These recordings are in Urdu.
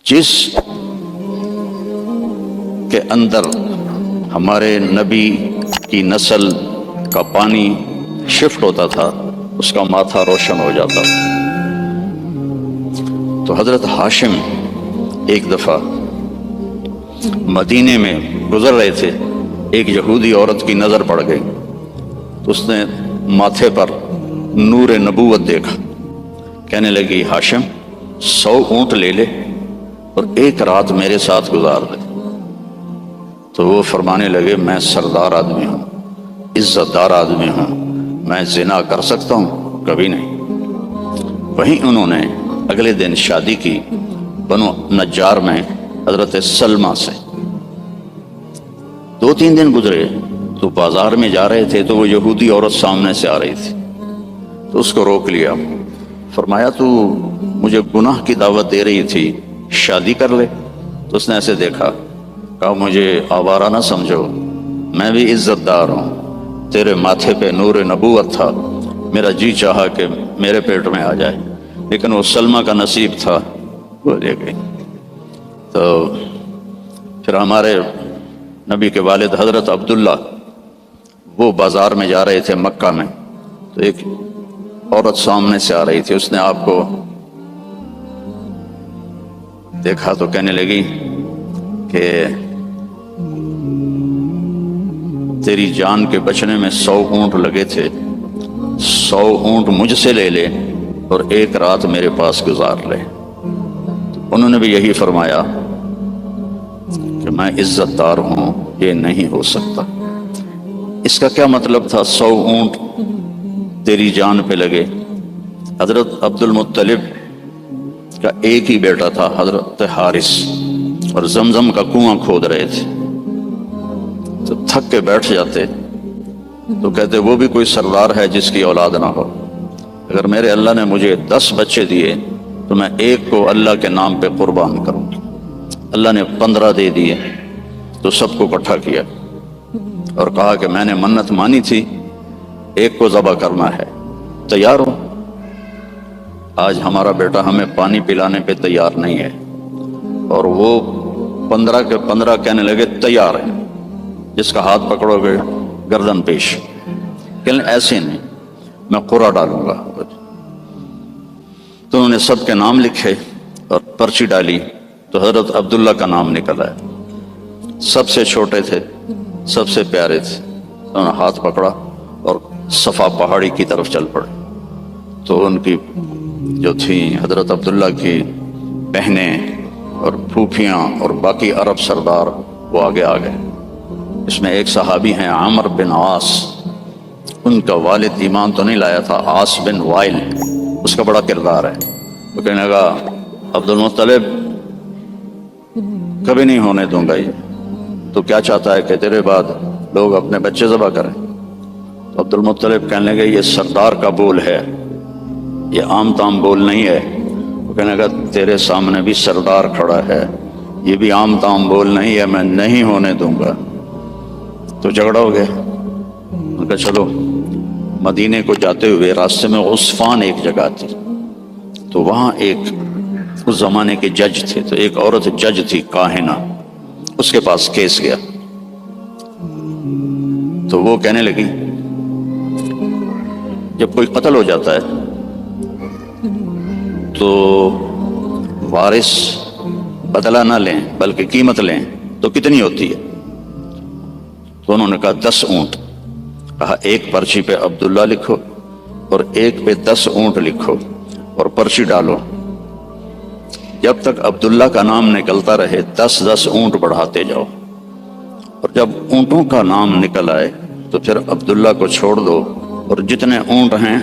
جس کے اندر ہمارے نبی کی نسل کا پانی شفٹ ہوتا تھا اس کا ماتھا روشن ہو جاتا تھا۔ تو حضرت ہاشم ایک دفعہ مدینے میں گزر رہے تھے، ایک یہودی عورت کی نظر پڑ گئی تو اس نے ماتھے پر نور نبوت دیکھا، کہنے لگی ہاشم 100 اونٹ لے لے اور ایک رات میرے ساتھ گزار دے۔ تو وہ فرمانے لگے میں سردار آدمی ہوں، عزت دار آدمی ہوں، میں زنا کر سکتا ہوں؟ کبھی نہیں۔ وہیں انہوں نے اگلے دن شادی کی بنو نجار میں حضرت سلمہ سے۔ 2-3 دن گزرے تو بازار میں جا رہے تھے تو وہ یہودی عورت سامنے سے آ رہی تھی، تو اس کو روک لیا، فرمایا تو مجھے گناہ کی دعوت دے رہی تھی، شادی کر لے۔ تو اس نے ایسے دیکھا، کہا مجھے آوارہ نہ سمجھو، میں بھی عزت دار ہوں، تیرے ماتھے پہ نور نبوت تھا، میرا جی چاہا کہ میرے پیٹ میں آ جائے، لیکن وہ سلمہ کا نصیب تھا، وہ لے گئی۔ تو پھر ہمارے نبی کے والد حضرت عبداللہ وہ بازار میں جا رہے تھے مکہ میں، تو ایک عورت سامنے سے آ رہی تھی، اس نے آپ کو دیکھا تو کہنے لگی کہ تیری جان کے بچنے میں 100 اونٹ لگے تھے، 100 اونٹ مجھ سے لے لے اور ایک رات میرے پاس گزار لے۔ انہوں نے بھی یہی فرمایا کہ میں عزت دار ہوں، یہ نہیں ہو سکتا۔ اس کا کیا مطلب تھا 100 اونٹ تیری جان پہ لگے؟ حضرت عبد المطلب کا ایک ہی بیٹا تھا حضرت حارث، اور زمزم کا کنواں کھود رہے تھے، تو تھک کے بیٹھ جاتے تو کہتے وہ بھی کوئی سردار ہے جس کی اولاد نہ ہو، اگر میرے اللہ نے مجھے 10 بچے دیے تو میں ایک کو اللہ کے نام پہ قربان کروں۔ اللہ نے 15 دے دیے تو سب کو اکٹھا کیا اور کہا کہ میں نے منت مانی تھی، ایک کو ذبح کرنا ہے، تیار ہو؟ آج ہمارا بیٹا ہمیں پانی پلانے پہ تیار نہیں ہے، اور وہ 15 کے 15 کہنے لگے تیار ہے، جس کا ہاتھ پکڑو گے گردن پیش۔ کہ ایسے نہیں، میں قرعہ ڈالوں گا۔ تو انہوں نے سب کے نام لکھے اور پرچی ڈالی، تو حضرت عبداللہ کا نام نکل آیا، سب سے چھوٹے تھے، سب سے پیارے تھے۔ انہوں نے ہاتھ پکڑا اور صفا پہاڑی کی طرف چل پڑے۔ تو ان کی جو تھیں حضرت عبداللہ کی بہنیں اور پھوپھیاں اور باقی عرب سردار وہ آگے آ گئے۔ اس میں ایک صحابی ہیں عامر بن عاص، ان کا والد ایمان تو نہیں لایا تھا، عاص بن وائل، اس کا بڑا کردار ہے۔ وہ کہنے لگا عبد المطلب کبھی نہیں ہونے دوں گا یہ، تو کیا چاہتا ہے کہ تیرے بعد لوگ اپنے بچے ذبح کریں؟ تو عبد المطلب کہنے لگے یہ سردار کا بول ہے، یہ عام تام بول نہیں ہے۔ وہ کہنے لگا تیرے سامنے بھی سردار کھڑا ہے، یہ بھی عام تام بول نہیں ہے، میں نہیں ہونے دوں گا۔ تو جھگڑا ہو گیا۔ ان کا چلو مدینے کو جاتے ہوئے راستے میں عصفان ایک جگہ تھی، تو وہاں ایک اس زمانے کے جج تھے، تو ایک عورت جج تھی کاہنہ، اس کے پاس کیس گیا۔ تو وہ کہنے لگی جب کوئی قتل ہو جاتا ہے تو وارث بدلہ نہ لیں بلکہ قیمت لیں تو کتنی ہوتی ہے؟ تو انہوں نے کہا 10 اونٹ۔ کہا ایک پرچی پہ عبداللہ لکھو اور ایک پہ 10 اونٹ لکھو اور پرچی ڈالو، جب تک عبداللہ کا نام نکلتا رہے 10 اونٹ بڑھاتے جاؤ، اور جب اونٹوں کا نام نکل آئے تو پھر عبداللہ کو چھوڑ دو اور جتنے اونٹ ہیں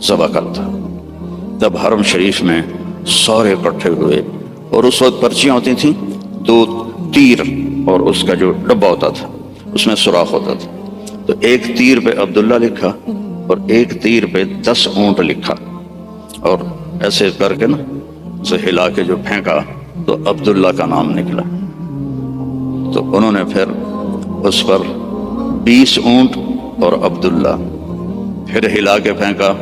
ذبح کرتا۔ تب حرم شریف میں سارے اکٹھے ہوئے، اور اس وقت پرچیاں ہوتی تھیں 2 تیر اور اس کا جو ڈبہ ہوتا تھا اس میں سوراخ ہوتا تھا، تو ایک تیر پہ عبداللہ لکھا اور ایک تیر پہ 10 اونٹ لکھا، اور ایسے کر کے نا اسے ہلا کے جو پھینکا تو عبداللہ کا نام نکلا۔ تو انہوں نے پھر اس پر 20 اونٹ اور عبداللہ، پھر ہلا کے پھینکا،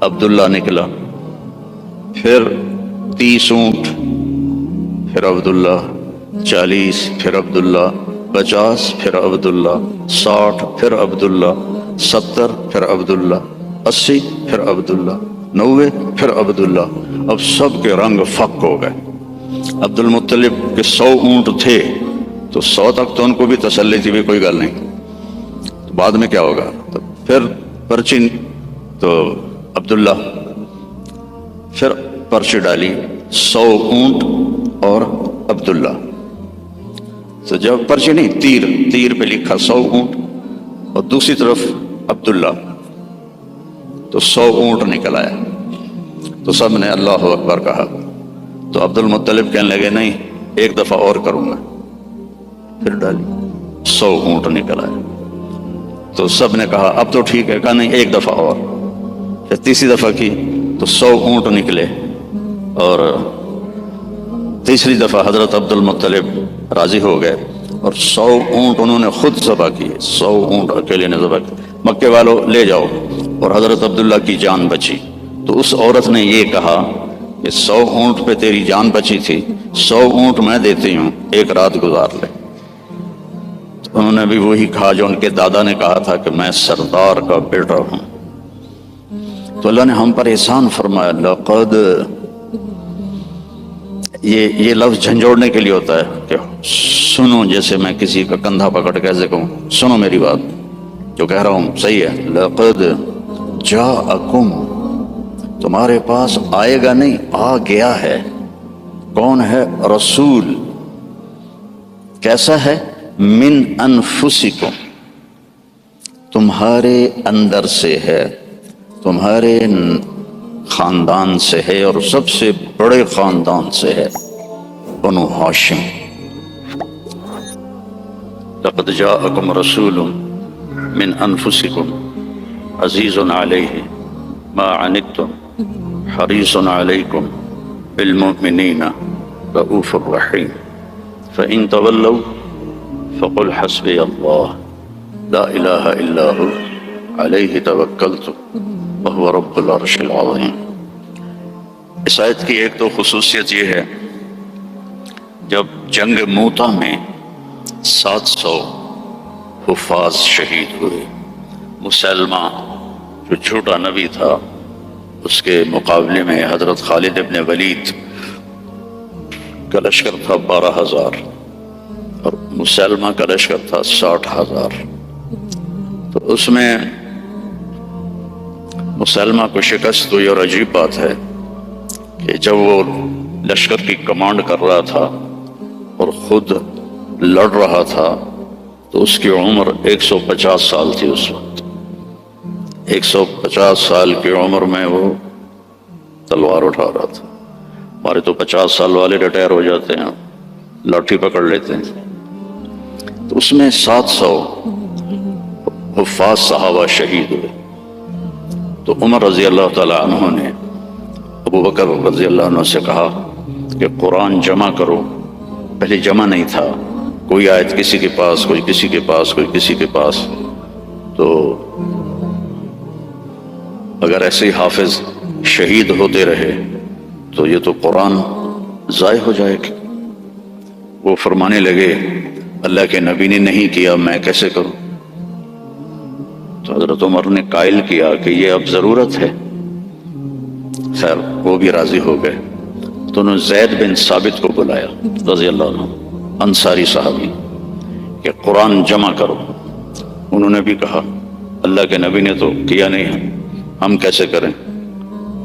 عبداللہ نکلا، پھر 30 اونٹ پھر عبداللہ، 40، پھر عبداللہ، 50، پھر عبداللہ، 60، پھر عبداللہ، 70، پھر عبداللہ، 80، پھر عبداللہ، 90، پھر عبداللہ۔ اب سب کے رنگ فک ہو گئے۔ عبد المطلب کے 100 اونٹ تھے تو 100 تک تو ان کو بھی تسلی تھی بھی کوئی گل نہیں، بعد میں کیا ہوگا۔ تو پھر پرچی تو عبداللہ، پھر پرچی ڈالی 100 اونٹ اور عبداللہ۔ تو جب پرچی نہیں، تیر پہ لکھا 100 اونٹ اور دوسری طرف عبداللہ، تو 100 اونٹ نکل آیا۔ تو سب نے اللہ اکبر کہا۔ تو عبد المطلب کہنے لگے نہیں، ایک دفعہ اور کروں گا۔ پھر ڈالی، 100 اونٹ نکل آئے۔ تو سب نے کہا اب تو ٹھیک ہے، کہا نہیں ایک دفعہ اور۔ پھر تیسری دفعہ کی تو 100 اونٹ نکلے، اور تیسری دفعہ حضرت عبد المطلب راضی ہو گئے اور 100 اونٹ انہوں نے خود ذبح کیے، 100 اونٹ اکیلے نے ذبح کیے۔ مکے والوں لے جاؤ، اور حضرت عبداللہ کی جان بچی۔ تو اس عورت نے یہ کہا کہ 100 اونٹ پہ تیری جان بچی تھی، 100 اونٹ میں دیتی ہوں، ایک رات گزار لے۔ تو انہوں نے بھی وہی کہا جو ان کے دادا نے کہا تھا کہ میں سردار کا بیٹا ہوں۔ تو اللہ نے ہم پر احسان فرمایا، لقد، یہ لفظ جھنجھوڑنے کے لیے ہوتا ہے کہ سنو، جیسے میں کسی کا کندھا پکڑ کے ایسے کہوں سنو میری بات، جو کہہ رہا ہوں صحیح ہے۔ لقد جاءکم، تمہارے پاس آئے گا نہیں، آ گیا ہے۔ کون ہے؟ رسول۔ کیسا ہے؟ من انفسکم، تمہارے اندر سے ہے، تمہارے خاندان سے ہے، اور سب سے بڑے خاندان سے ہے، بنو ہاشم۔ لقد جاءکم رسول من انفسکم عزیز علیہ ما عنتم حریص علیکم بالمؤمنین رؤوف الرحیم فإن تولوا فقل حسبی اللہ لا الہ الا ہو علیہ توکلت وہو رب العرش العظیم۔ اس آیت کی ایک تو خصوصیت یہ ہے، جب جنگ موتا میں 700 حفاظ شہید ہوئے، مسلمہ جو جھوٹا نبی تھا، اس کے مقابلے میں حضرت خالد ابن ولید کا لشکر تھا 12,000 اور مسلمہ کا لشکر تھا 60,000۔ تو اس میں مسلمہ کو شکست ہوئی، اور عجیب بات ہے کہ جب وہ لشکر کی کمانڈ کر رہا تھا اور خود لڑ رہا تھا تو اس کی عمر 150 سال تھی اس وقت۔ 150 سال کی عمر میں وہ تلوار اٹھا رہا تھا۔ ہمارے تو 50 سال والے ریٹائر ہو جاتے ہیں، لاٹھی پکڑ لیتے ہیں۔ تو اس میں 700 حفاظ صحابہ شہید ہوئے۔ تو عمر رضی اللہ تعالی عنہ نے ابو بکر رضی اللہ عنہ سے کہا کہ قرآن جمع کرو۔ پہلے جمع نہیں تھا، کوئی آیت کسی کے پاس، کوئی کسی کے پاس، کوئی کسی کے پاس۔ تو اگر ایسے ہی حافظ شہید ہوتے رہے تو یہ تو قرآن ضائع ہو جائے گا۔ وہ فرمانے لگے اللہ کے نبی نے نہیں کیا، میں کیسے کروں؟ تو حضرت عمر نے قائل کیا کہ یہ اب ضرورت ہے۔ خیر وہ بھی راضی ہو گئے۔ تو انہوں نے زید بن ثابت کو بلایا رضی اللہ عنہ، انصاری صحابی، کہ قرآن جمع کرو۔ انہوں نے بھی کہا اللہ کے نبی نے تو کیا نہیں ہے، ہم کیسے کریں؟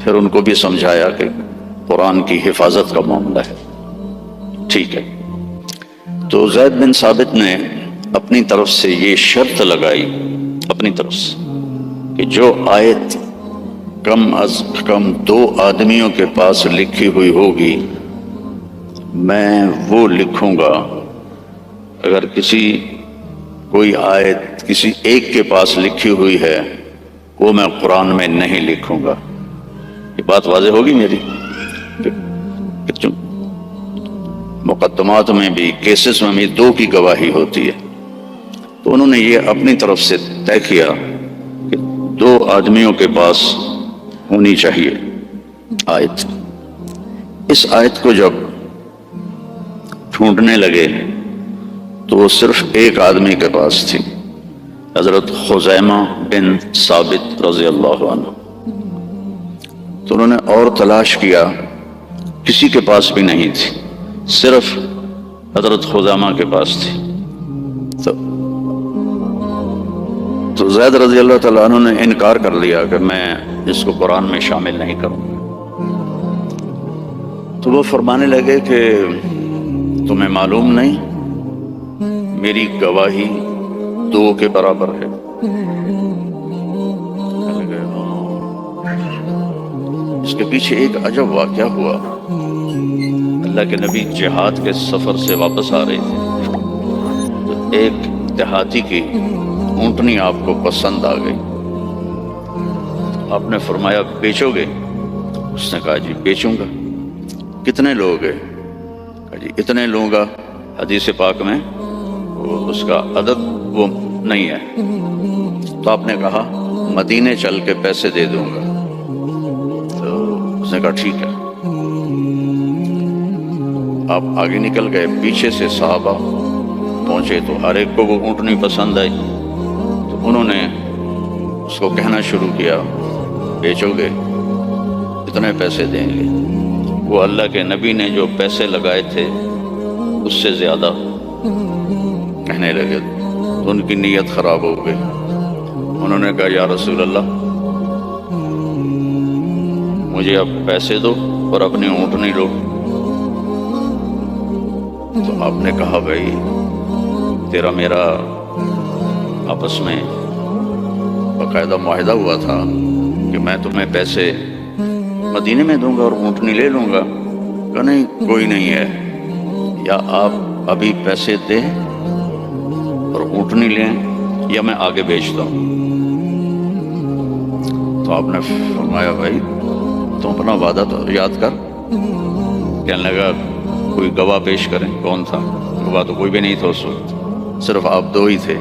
پھر ان کو بھی سمجھایا کہ قرآن کی حفاظت کا معاملہ ہے، ٹھیک ہے۔ تو زید بن ثابت نے اپنی طرف سے یہ شرط لگائی، اپنی طرف سے، کہ جو آیت کم از کم 2 آدمیوں کے پاس لکھی ہوئی ہوگی میں وہ لکھوں گا۔ اگر کوئی آیت کسی ایک کے پاس لکھی ہوئی ہے وہ میں قرآن میں نہیں لکھوں گا۔ یہ بات واضح ہوگی میری؟ مقدمات میں بھی، کیسز میں بھی 2 کی گواہی ہوتی ہے۔ تو انہوں نے یہ اپنی طرف سے طے کیا کہ 2 آدمیوں کے پاس ہونی چاہیے آیت۔ اس آیت کو جب ڈھونڈنے لگے تو وہ صرف ایک آدمی کے پاس تھی، حضرت خزیمہ بن ثابت رضی اللہ عنہ۔ تو انہوں نے اور تلاش کیا، کسی کے پاس بھی نہیں تھی، صرف حضرت خزیمہ کے پاس تھی۔ تو زید رضی اللہ تعالیٰ عنہ نے انکار کر لیا کہ میں اس کو قرآن میں شامل نہیں کروں گا۔ تو وہ فرمانے لگے کہ تمہیں معلوم نہیں میری گواہی 2 کے برابر ہے۔ اس کے پیچھے ایک عجب واقعہ ہوا۔ اللہ کے نبی جہاد کے سفر سے واپس آ رہے تھے تو ایک دیہاتی کی اونٹنی آپ کو پسند آ گئی۔ آپ نے فرمایا بیچو گے؟ اس نے کہا جی بیچوں گا۔ کتنے لوگ ہیں؟ کہا جی اتنے لوں گا۔ حدیث پاک میں اس کا عدد وہ نہیں ہے۔ تو آپ نے کہا مدینے چل کے پیسے دے دوں گا۔ تو اس نے کہا ٹھیک ہے۔ آپ آگے نکل گئے، پیچھے سے صحابہ پہنچے تو ہر ایک کو وہ اونٹنی پسند آئی۔ تو انہوں نے اس کو کہنا شروع کیا بیچو گے؟ اتنے پیسے دیں گے۔ وہ اللہ کے نبی نے جو پیسے لگائے تھے اس سے زیادہ کہنے لگے تو ان کی نیت خراب ہو گئی۔ انہوں نے کہا یا رسول اللہ مجھے اب پیسے دو اور اپنی اونٹنی لو۔ تو آپ نے کہا بھائی تیرا میرا آپس میں باقاعدہ معاہدہ ہوا تھا کہ میں تمہیں پیسے مدینے میں دوں گا اور اونٹنی لے لوں گا۔ کہ نہیں کوئی نہیں ہے، یا آپ ابھی پیسے دیں اور اونٹنی لیں یا میں آگے بیچتا ہوں۔ تو آپ نے فرمایا بھائی تم اپنا وعدہ تو یاد کر۔ کہنے لگا کوئی گواہ پیش کریں۔ کون تھا گواہ؟ تو کوئی بھی نہیں تھا اس وقت، صرف آپ 2 ہی تھے۔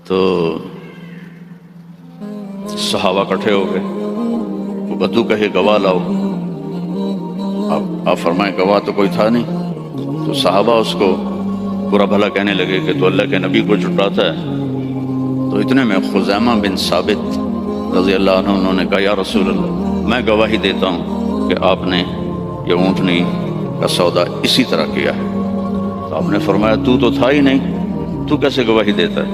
تو صحابہ کٹھے ہو گئے، وہ بدو کہے گواہ لاؤ۔ آپ فرمائیں گواہ تو کوئی تھا نہیں۔ تو صحابہ اس کو برا بھلا کہنے لگے کہ تو اللہ کے نبی کو جھٹلاتا ہے۔ تو اتنے میں خزیمہ بن ثابت رضی اللہ عنہ انہوں نے کہا یا رسول اللہ میں گواہی دیتا ہوں کہ آپ نے یہ اونٹنی کا سودا اسی طرح کیا ہے۔ تو آپ نے فرمایا تو تھا ہی نہیں، تو کیسے گواہی دیتا ہے؟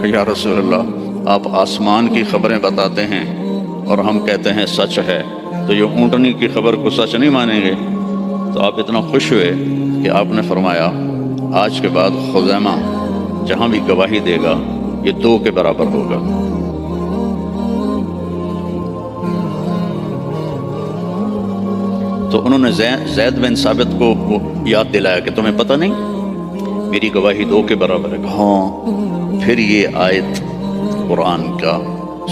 کہ یا رسول اللہ آپ آسمان کی خبریں بتاتے ہیں اور ہم کہتے ہیں سچ ہے، تو یہ اونٹنی کی خبر کو سچ نہیں مانیں گے؟ تو آپ اتنا خوش ہوئے کہ آپ نے فرمایا آج کے بعد خزیمہ جہاں بھی گواہی دے گا یہ 2 کے برابر ہوگا۔ تو انہوں نے زید بن ثابت کو یاد دلایا کہ تمہیں پتہ نہیں میری گواہی 2 کے برابر ہے۔ ہاں۔ پھر یہ آیت قرآن کا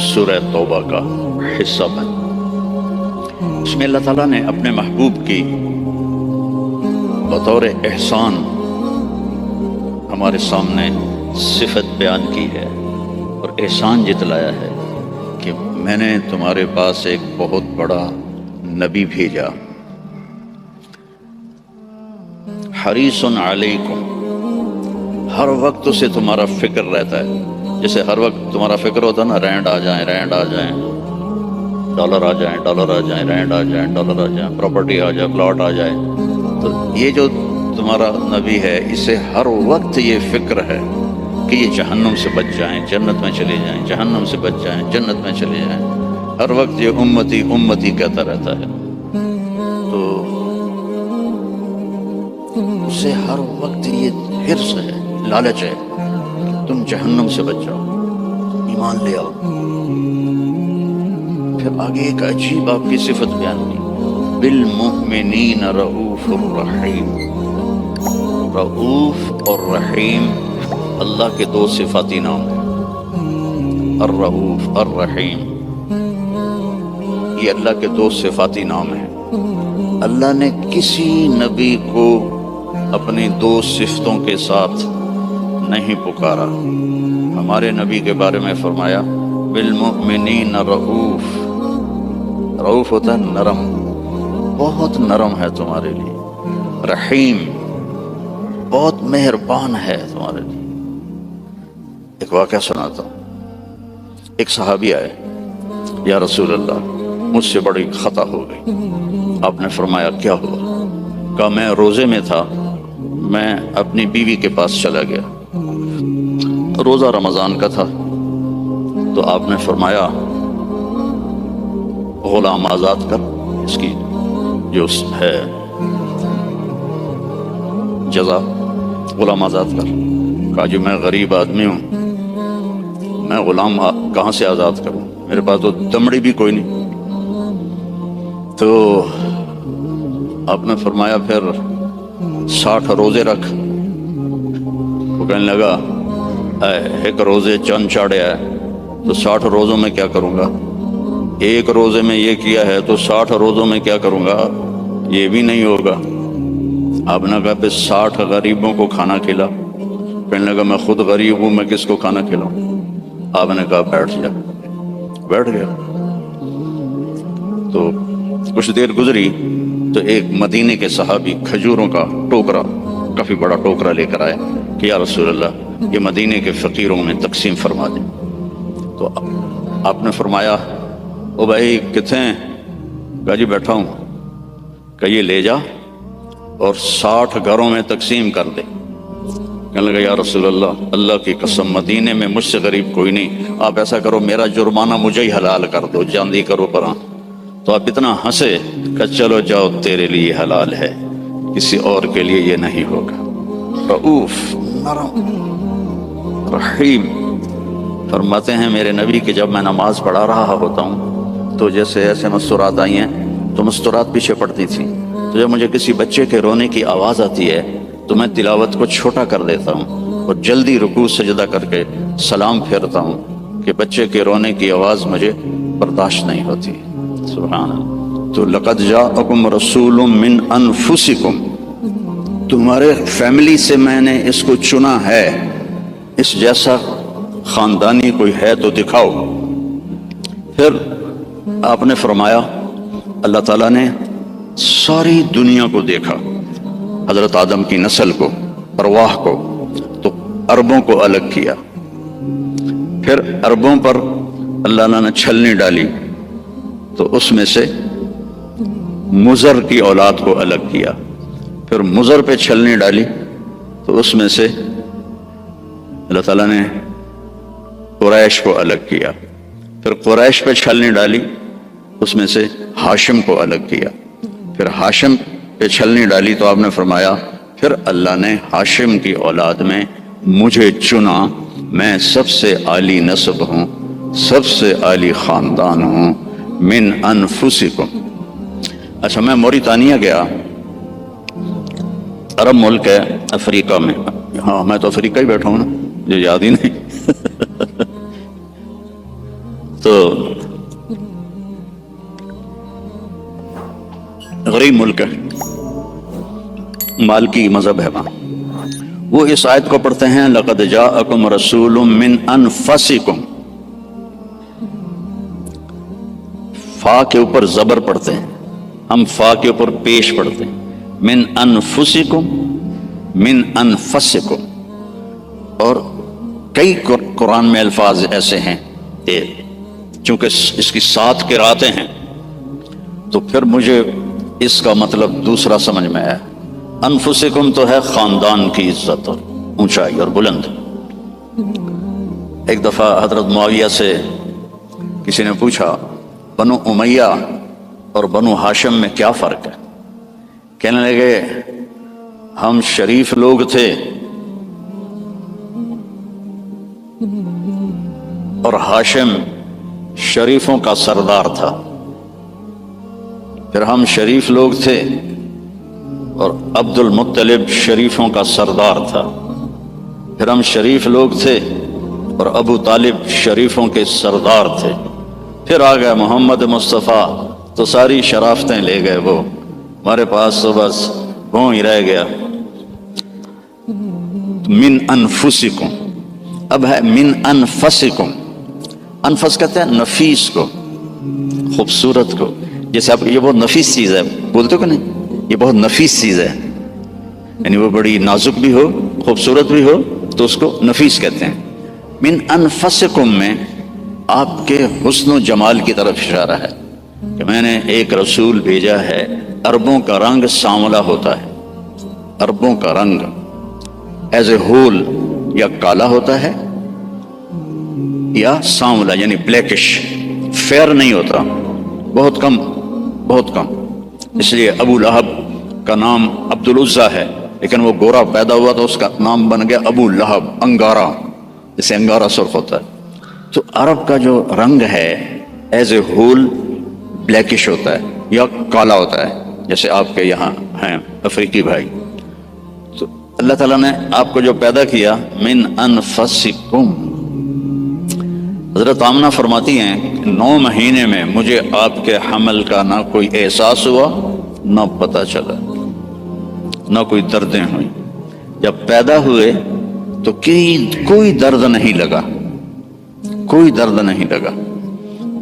سورہ توبہ کا حصہ بن، اس میں اللہ تعالیٰ نے اپنے محبوب کی بطور احسان ہمارے سامنے صفت بیان کی ہے اور احسان جتلایا ہے کہ میں نے تمہارے پاس ایک بہت بڑا نبی بھیجا، حریص علیکم، ہر وقت اسے تمہارا فکر رہتا ہے۔ جیسے ہر وقت تمہارا فکر ہوتا نا رینڈ آ جائیں، ڈالر آ جائیں، رینڈ آ جائیں، ڈالر آ جائیں، پراپرٹی آ جائے، پلاٹ آ جائے۔ تو یہ جو تمہارا نبی ہے اسے ہر وقت یہ فکر ہے کہ یہ جہنم سے بچ جائیں، جنت میں چلے جائیں، جہنم سے بچ جائیں، جنت میں چلے جائیں۔ ہر وقت یہ امتی امتی کہتا رہتا ہے۔ تو اسے ہر وقت یہ حرص ہے، لالچ ہے کہ تم جہنم سے بچ جاؤ، ایمان لے آؤ۔ پھر آگے ایک عجیب آپ کی صفت بیان کی، بالمؤمنین رؤوف الرحیم۔ رؤوف اور رحیم اللہ کے 2 صفاتی نام ہیں، الرؤوف الرحیم، یہ اللہ کے 2 صفاتی نام ہیں۔ اللہ نے کسی نبی کو اپنی 2 صفتوں کے ساتھ نہیں پکارا۔ ہمارے نبی کے بارے میں فرمایا بالمؤمنین رؤوف، رؤوف ہوتا ہے نرم، بہت نرم ہے تمہارے لیے، رحیم بہت مہربان ہے تمہارے لیے۔ ایک واقعہ سناتا ہوں۔ ایک صحابی آئے، یا رسول اللہ مجھ سے بڑی خطا ہو گئی۔ آپ نے فرمایا کیا ہوا؟ کہا میں روزے میں تھا، میں اپنی بیوی کے پاس چلا گیا، روزہ رمضان کا تھا، تو آپ نے فرمایا غلام آزاد کر، اس کی جو ہے جزا غلام آزاد کر۔ کہا جو میں غریب آدمی ہوں، میں غلام کہاں سے آزاد کروں، میرے پاس تو دمڑی بھی کوئی نہیں۔ تو آپ نے فرمایا پھر 60 روزے رکھ۔ وہ کہنے لگا ایک روزے چند چاڑے ہے تو 60 روزوں میں کیا کروں گا، ایک روزے میں یہ کیا ہے تو 60 روزوں میں کیا کروں گا، یہ بھی نہیں ہوگا۔ آپ نے کہا پھر 60 غریبوں کو کھانا کھلا۔ کہنے لگا میں خود غریب ہوں، میں کس کو کھانا کھلاؤں؟ آپ نے کہا بیٹھ جا۔ بیٹھ گیا۔ تو کچھ دیر گزری تو ایک مدینے کے صحابی کھجوروں کا ٹوکرا، کافی بڑا ٹوکرا لے کر آئے کہ یا رسول اللہ یہ مدینے کے فقیروں میں تقسیم فرما دیں۔ تو آپ نے فرمایا او بھائی کتنے ہیں؟ کہا جی بیٹھا ہوں۔ کہ یہ لے جا اور 60 گھروں میں تقسیم کر دے۔ کہنے لگا یا رسول اللہ اللہ کی قسم مدینے میں مجھ سے غریب کوئی نہیں، آپ ایسا کرو میرا جرمانہ مجھے ہی حلال کر دو، جاندی کرو پراں۔ تو آپ اتنا ہنسے کہ چلو جاؤ تیرے لیے حلال ہے، کسی اور کے لیے یہ نہیں ہوگا۔ رؤوف، نرم، رحیم۔ فرماتے ہیں میرے نبی کہ جب میں نماز پڑھا رہا ہوتا ہوں تو جیسے ایسے مستورات آئی ہیں تو مستورات پیچھے پڑتی تھیں، تو جب مجھے کسی بچے کے رونے کی آواز آتی ہے تو میں تلاوت کو چھوٹا کر دیتا ہوں اور جلدی رکوع سجدہ کر کے سلام پھیرتا ہوں کہ بچے کے رونے کی آواز مجھے برداشت نہیں ہوتی۔ سبحان اللہ۔ تو لقد جاءکم رسول من انفسکم، تمہارے فیملی سے میں نے اس کو چنا ہے، اس جیسا خاندانی کوئی ہے تو دکھاؤ۔ پھر آپ نے فرمایا اللہ تعالیٰ نے ساری دنیا کو دیکھا، حضرت آدم کی نسل کو، ارواح کو، تو عربوں کو الگ کیا۔ پھر عربوں پر اللہ نے چھلنی ڈالی تو اس میں سے مضر کی اولاد کو الگ کیا۔ پھر مضر پہ چھلنی ڈالی تو اس میں سے اللہ تعالیٰ نے قریش کو الگ کیا۔ پھر قریش پہ چھلنی ڈالی اس میں سے ہاشم کو الگ کیا۔ پھر ہاشم پہ چھلنی ڈالی تو آپ نے فرمایا پھر اللہ نے ہاشم کی اولاد میں مجھے چنا، میں سب سے عالی نسب ہوں، سب سے عالی خاندان ہوں، من انفسکم۔ اچھا میں موریتانیہ گیا، عرب ملک ہے افریقہ میں، ہاں میں تو افریقہ ہی بیٹھا ہوں نا، مجھے یاد ہی نہیں۔ تو غریب ملک ہے، مالکی مذہب ہے وہاں۔ وہ اس آیت کو پڑھتے ہیں لقد جاءکم رسول من انفسکم، فا کے اوپر زبر پڑھتے ہیں، ہم فا کے اوپر پیش پڑھتے ہیں، من انفسکم، من انفسکم۔ اور کئی قرآن میں الفاظ ایسے ہیں کہ چونکہ اس کی 7 قراتیں ہیں تو پھر مجھے اس کا مطلب دوسرا سمجھ میں آیا۔ انفسکم تو ہے خاندان کی عزت اور اونچائی اور بلند۔ ایک دفعہ حضرت معاویہ سے کسی نے پوچھا بنو امیہ اور بنو ہاشم میں کیا فرق ہے؟ کہنے لگے ہم شریف لوگ تھے اور ہاشم شریفوں کا سردار تھا۔ پھر ہم شریف لوگ تھے اور عبد المطلب شریفوں کا سردار تھا۔ پھر ہم شریف لوگ تھے اور ابو طالب شریفوں کے سردار تھے۔ پھر آ گیا محمد مصطفیٰ تو ساری شرافتیں لے گئے، وہ ہمارے پاس تو بس وہ ہی رہ گیا۔ من انفسکم، اب ہے من انفسکم۔ انفس کہتے ہیں نفیس کو، خوبصورت کو، جیسے آپ یہ بہت نفیس چیز ہے، بولتے ہو کہ نہیں، یہ بہت نفیس چیز ہے، یعنی وہ بڑی نازک بھی ہو، خوبصورت بھی ہو، تو اس کو نفیس کہتے ہیں۔ من انفسکم میں آپ کے حسن و جمال کی طرف اشارہ ہے کہ میں نے ایک رسول بھیجا ہے۔ عربوں کا رنگ سانولا ہوتا ہے، عربوں کا رنگ ایز اے ہول یا کالا ہوتا ہے یا سانولا یعنی بلیکش، فیئر نہیں ہوتا، بہت کم، بہت کم۔ اس لیے ابو لہب کا نام عبد العزیٰ ہے، لیکن وہ گورا پیدا ہوا تو اس کا نام بن گیا ابو لہب، انگارا، جسے انگارا سرخ ہوتا ہے۔ تو عرب کا جو رنگ ہے ایز اے ہول بلیکش ہوتا ہے یا کالا ہوتا ہے، جیسے آپ کے یہاں ہیں افریقی بھائی۔ تو اللہ تعالیٰ نے آپ کو جو پیدا کیا، من انفسکم، حضرت آمنہ فرماتی ہیں کہ 9 مہینے میں مجھے آپ کے حمل کا نہ کوئی احساس ہوا، نہ پتہ چلا، نہ کوئی دردیں ہوئیں۔ جب پیدا ہوئے تو کوئی درد نہیں لگا، کوئی درد نہیں لگا۔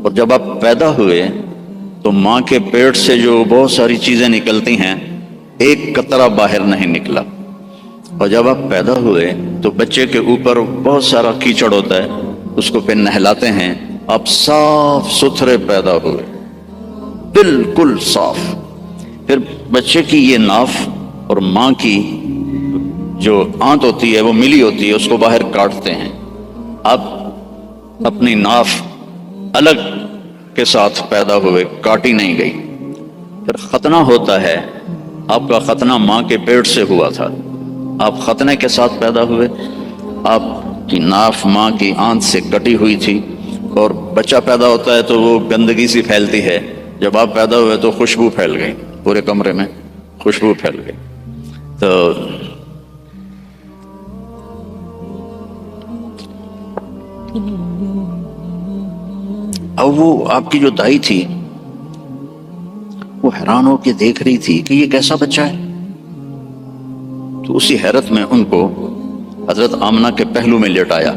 اور جب آپ پیدا ہوئے تو ماں کے پیٹ سے جو بہت ساری چیزیں نکلتی ہیں، ایک قطرہ باہر نہیں نکلا۔ اور جب آپ پیدا ہوئے تو بچے کے اوپر بہت سارا کیچڑ ہوتا ہے، اس کو پھر نہلاتے ہیں، آپ صاف ستھرے پیدا ہوئے، بالکل صاف۔ پھر بچے کی یہ ناف اور ماں کی جو آنت ہوتی ہے وہ ملی ہوتی ہے، اس کو باہر کاٹتے ہیں۔ آپ اپنی ناف الگ کے ساتھ پیدا ہوئے، کاٹی نہیں گئی۔ پھر ختنہ ہوتا ہے، آپ کا ختنہ ماں کے پیٹ سے ہوا تھا، آپ ختنے کے ساتھ پیدا ہوئے، آپ کی ناف ماں کی آنت سے کٹی ہوئی تھی۔ اور بچہ پیدا ہوتا ہے تو وہ گندگی سی پھیلتی ہے، جب آپ پیدا ہوئے تو خوشبو پھیل گئی، پورے کمرے میں خوشبو پھیل گئی۔ تو اب وہ آپ کی جو دائی تھی وہ حیران ہو کے دیکھ رہی تھی کہ یہ کیسا بچہ ہے۔ تو اسی حیرت میں ان کو حضرت آمنہ کے پہلو میں لٹایا۔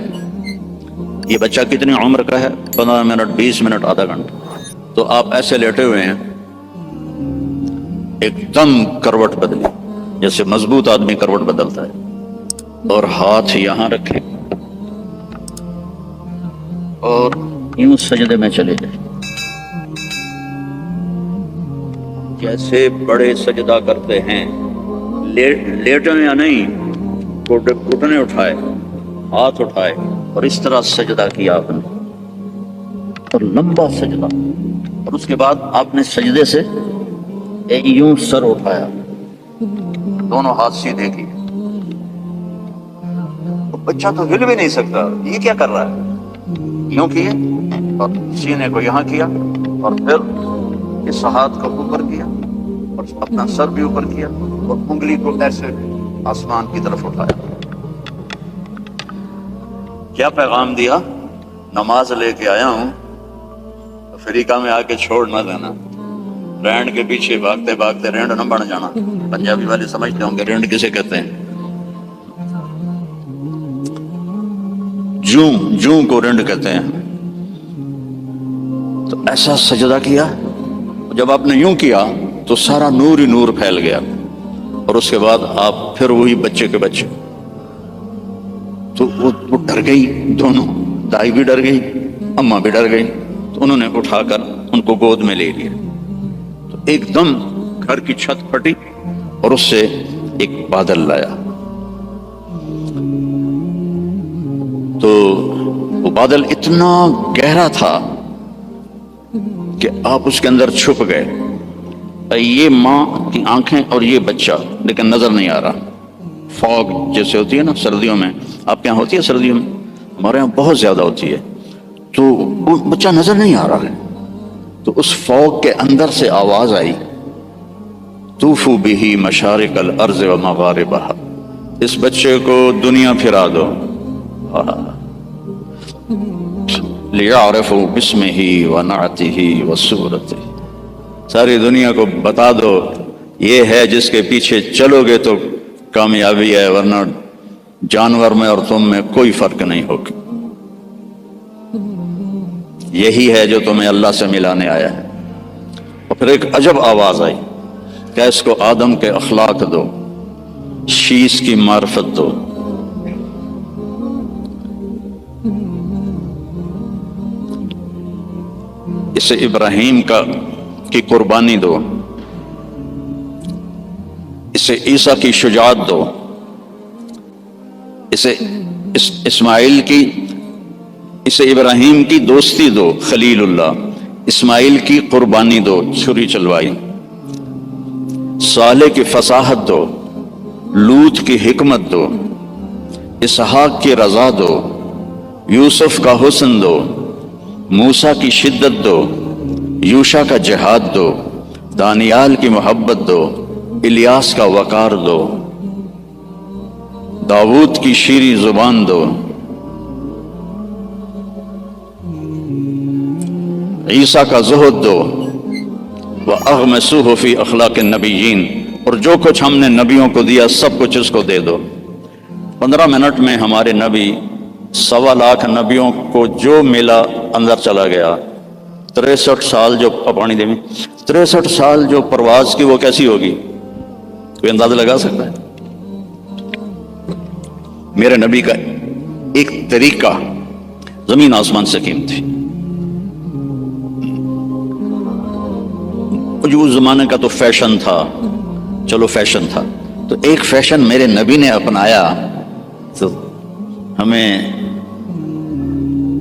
یہ بچہ کتنی عمر کا ہے؟ 15 منٹ، 20 منٹ، آدھا گھنٹہ۔ تو آپ ایسے لیٹے ہوئے ہیں، ایک دم کروٹ بدلی، جیسے مضبوط آدمی کروٹ بدلتا ہے، اور ہاتھ یہاں رکھے اور یوں سجدے میں چلے جائیں، جیسے بڑے سجدہ کرتے ہیں، لیٹیں یا نہیں، گھٹنے اٹھائے، ہاتھ اٹھائے اور اس طرح سجدہ کیا آپ نے، اور لمبا سجدہ۔ اور اس کے بعد آپ نے سجدے سے یوں سر اٹھایا، دونوں ہاتھ سیدھے کیے۔ بچہ تو ہل بھی نہیں سکتا، یہ کیا کر رہا ہے؟ یوں کیے اور سینے کو یہاں کیا، اور پھر اس ہاتھ کو اوپر کیا اور اپنا سر بھی اوپر کیا، اور انگلی کو ایسے آسمان کی طرف اٹھایا۔ کیا پیغام دیا؟ نماز لے کے آیا ہوں، افریقہ میں آ کے چھوڑ نہ دینا، رینڈ کے پیچھے بھاگتے بھاگتے رینڈ نہ بن جانا۔ پنجابی والے سمجھتے ہوں گے رینڈ کسے کہتے ہیں، جوں کو رینڈ کہتے ہیں۔ تو ایسا سجدہ کیا، جب آپ نے یوں کیا تو سارا نور ہی نور پھیل گیا، اور اس کے بعد آپ پھر وہی بچے کے بچے۔ تو وہ ڈر گئی، دونوں، دائی بھی ڈر گئی، اماں بھی ڈر گئی۔ تو انہوں نے اٹھا کر ان کو گود میں لے لیا۔ تو ایک دم گھر کی چھت پھٹی اور اس سے ایک بادل لایا۔ تو وہ بادل اتنا گہرا تھا کہ آپ اس کے اندر چھپ گئے، یہ ماں کی آنکھیں اور یہ بچہ، لیکن نظر نہیں آ رہا۔ فوگ جیسے ہوتی ہے نا سردیوں میں، آپ کے یہاں ہوتی ہے سردیوں میں، ہمارے یہاں بہت زیادہ ہوتی ہے، تو وہ بچہ نظر نہیں آ رہا ہے۔ تو اس فوگ کے اندر سے آواز آئی، طوفوا بہ مشارق الارض و مغاربہا، اس بچے کو دنیا پھرا دو، لیعرفوا باسمہ ونعتہ وصورتہ، ساری دنیا کو بتا دو یہ ہے جس کے پیچھے چلو گے تو کامیابی ہے، ورنہ جانور میں اور تم میں کوئی فرق نہیں ہوگی، یہی ہے جو تمہیں اللہ سے ملانے آیا ہے۔ اور پھر ایک عجب آواز آئی کہ اس کو آدم کے اخلاق دو، شیش کی معرفت دو۔ اسے ابراہیم کی قربانی دو، اسے عیسیٰ کی شجاعت دو، اسے اسماعیل کی، اسے ابراہیم کی دوستی دو، خلیل اللہ، اسماعیل کی قربانی دو، چھری چلوائی، صالح کی فصاحت دو، لوط کی حکمت دو، اسحاق کی رضا دو، یوسف کا حسن دو، موسیٰ کی شدت دو، یوشع کا جہاد دو، دانیال کی محبت دو، الیاس کا وقار دو، داؤد کی شیریں زبان دو، عیسیٰ کا زہد دو، وَأَغْمِسُوهُ فِي أَخْلَاقِ النَّبِيِّينَ، اور جو کچھ ہم نے نبیوں کو دیا سب کچھ اس کو دے دو۔ 15 منٹ میں ہمارے نبی 1.25 لاکھ نبیوں کو جو ملا اندر چلا گیا۔ 63 سال جو پانی دے میں 63 سال جو پرواز کی وہ کیسی ہوگی؟ کوئی اندازہ لگا سکتا ہے؟ میرے نبی کا ایک طریقہ زمین آسمان سے قیمتی، جو اس زمانے کا تو فیشن تھا، چلو فیشن تھا، تو ایک فیشن میرے نبی نے اپنایا تو ہمیں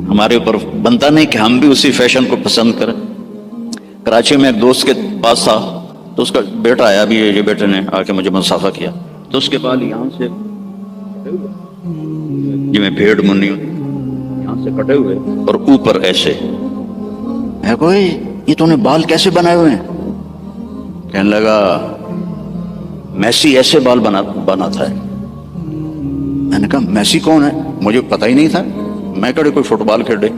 ہمارے اوپر بنتا نہیں کہ ہم بھی اسی فیشن کو پسند کریں۔ کراچی میں ایک دوست کے پاس تھا تو اس کا بیٹا آیا، بھی یہ بیٹے نے آ کے مجھے مصافحہ کیا، تو اس کے بال یہاں سے جی میں بھیڑ منی ہوتی یہاں سے کٹے ہوئے اور اوپر ایسے، میں کوئی یہ تو نے بال کیسے بنائے ہوئے ہیں؟ کہنے لگا میسی ایسے بال بنا تھا۔ میں نے کہا میسی کون ہے؟ مجھے پتہ ہی نہیں تھا، میں کہے کوئی فٹ بال کھیلے۔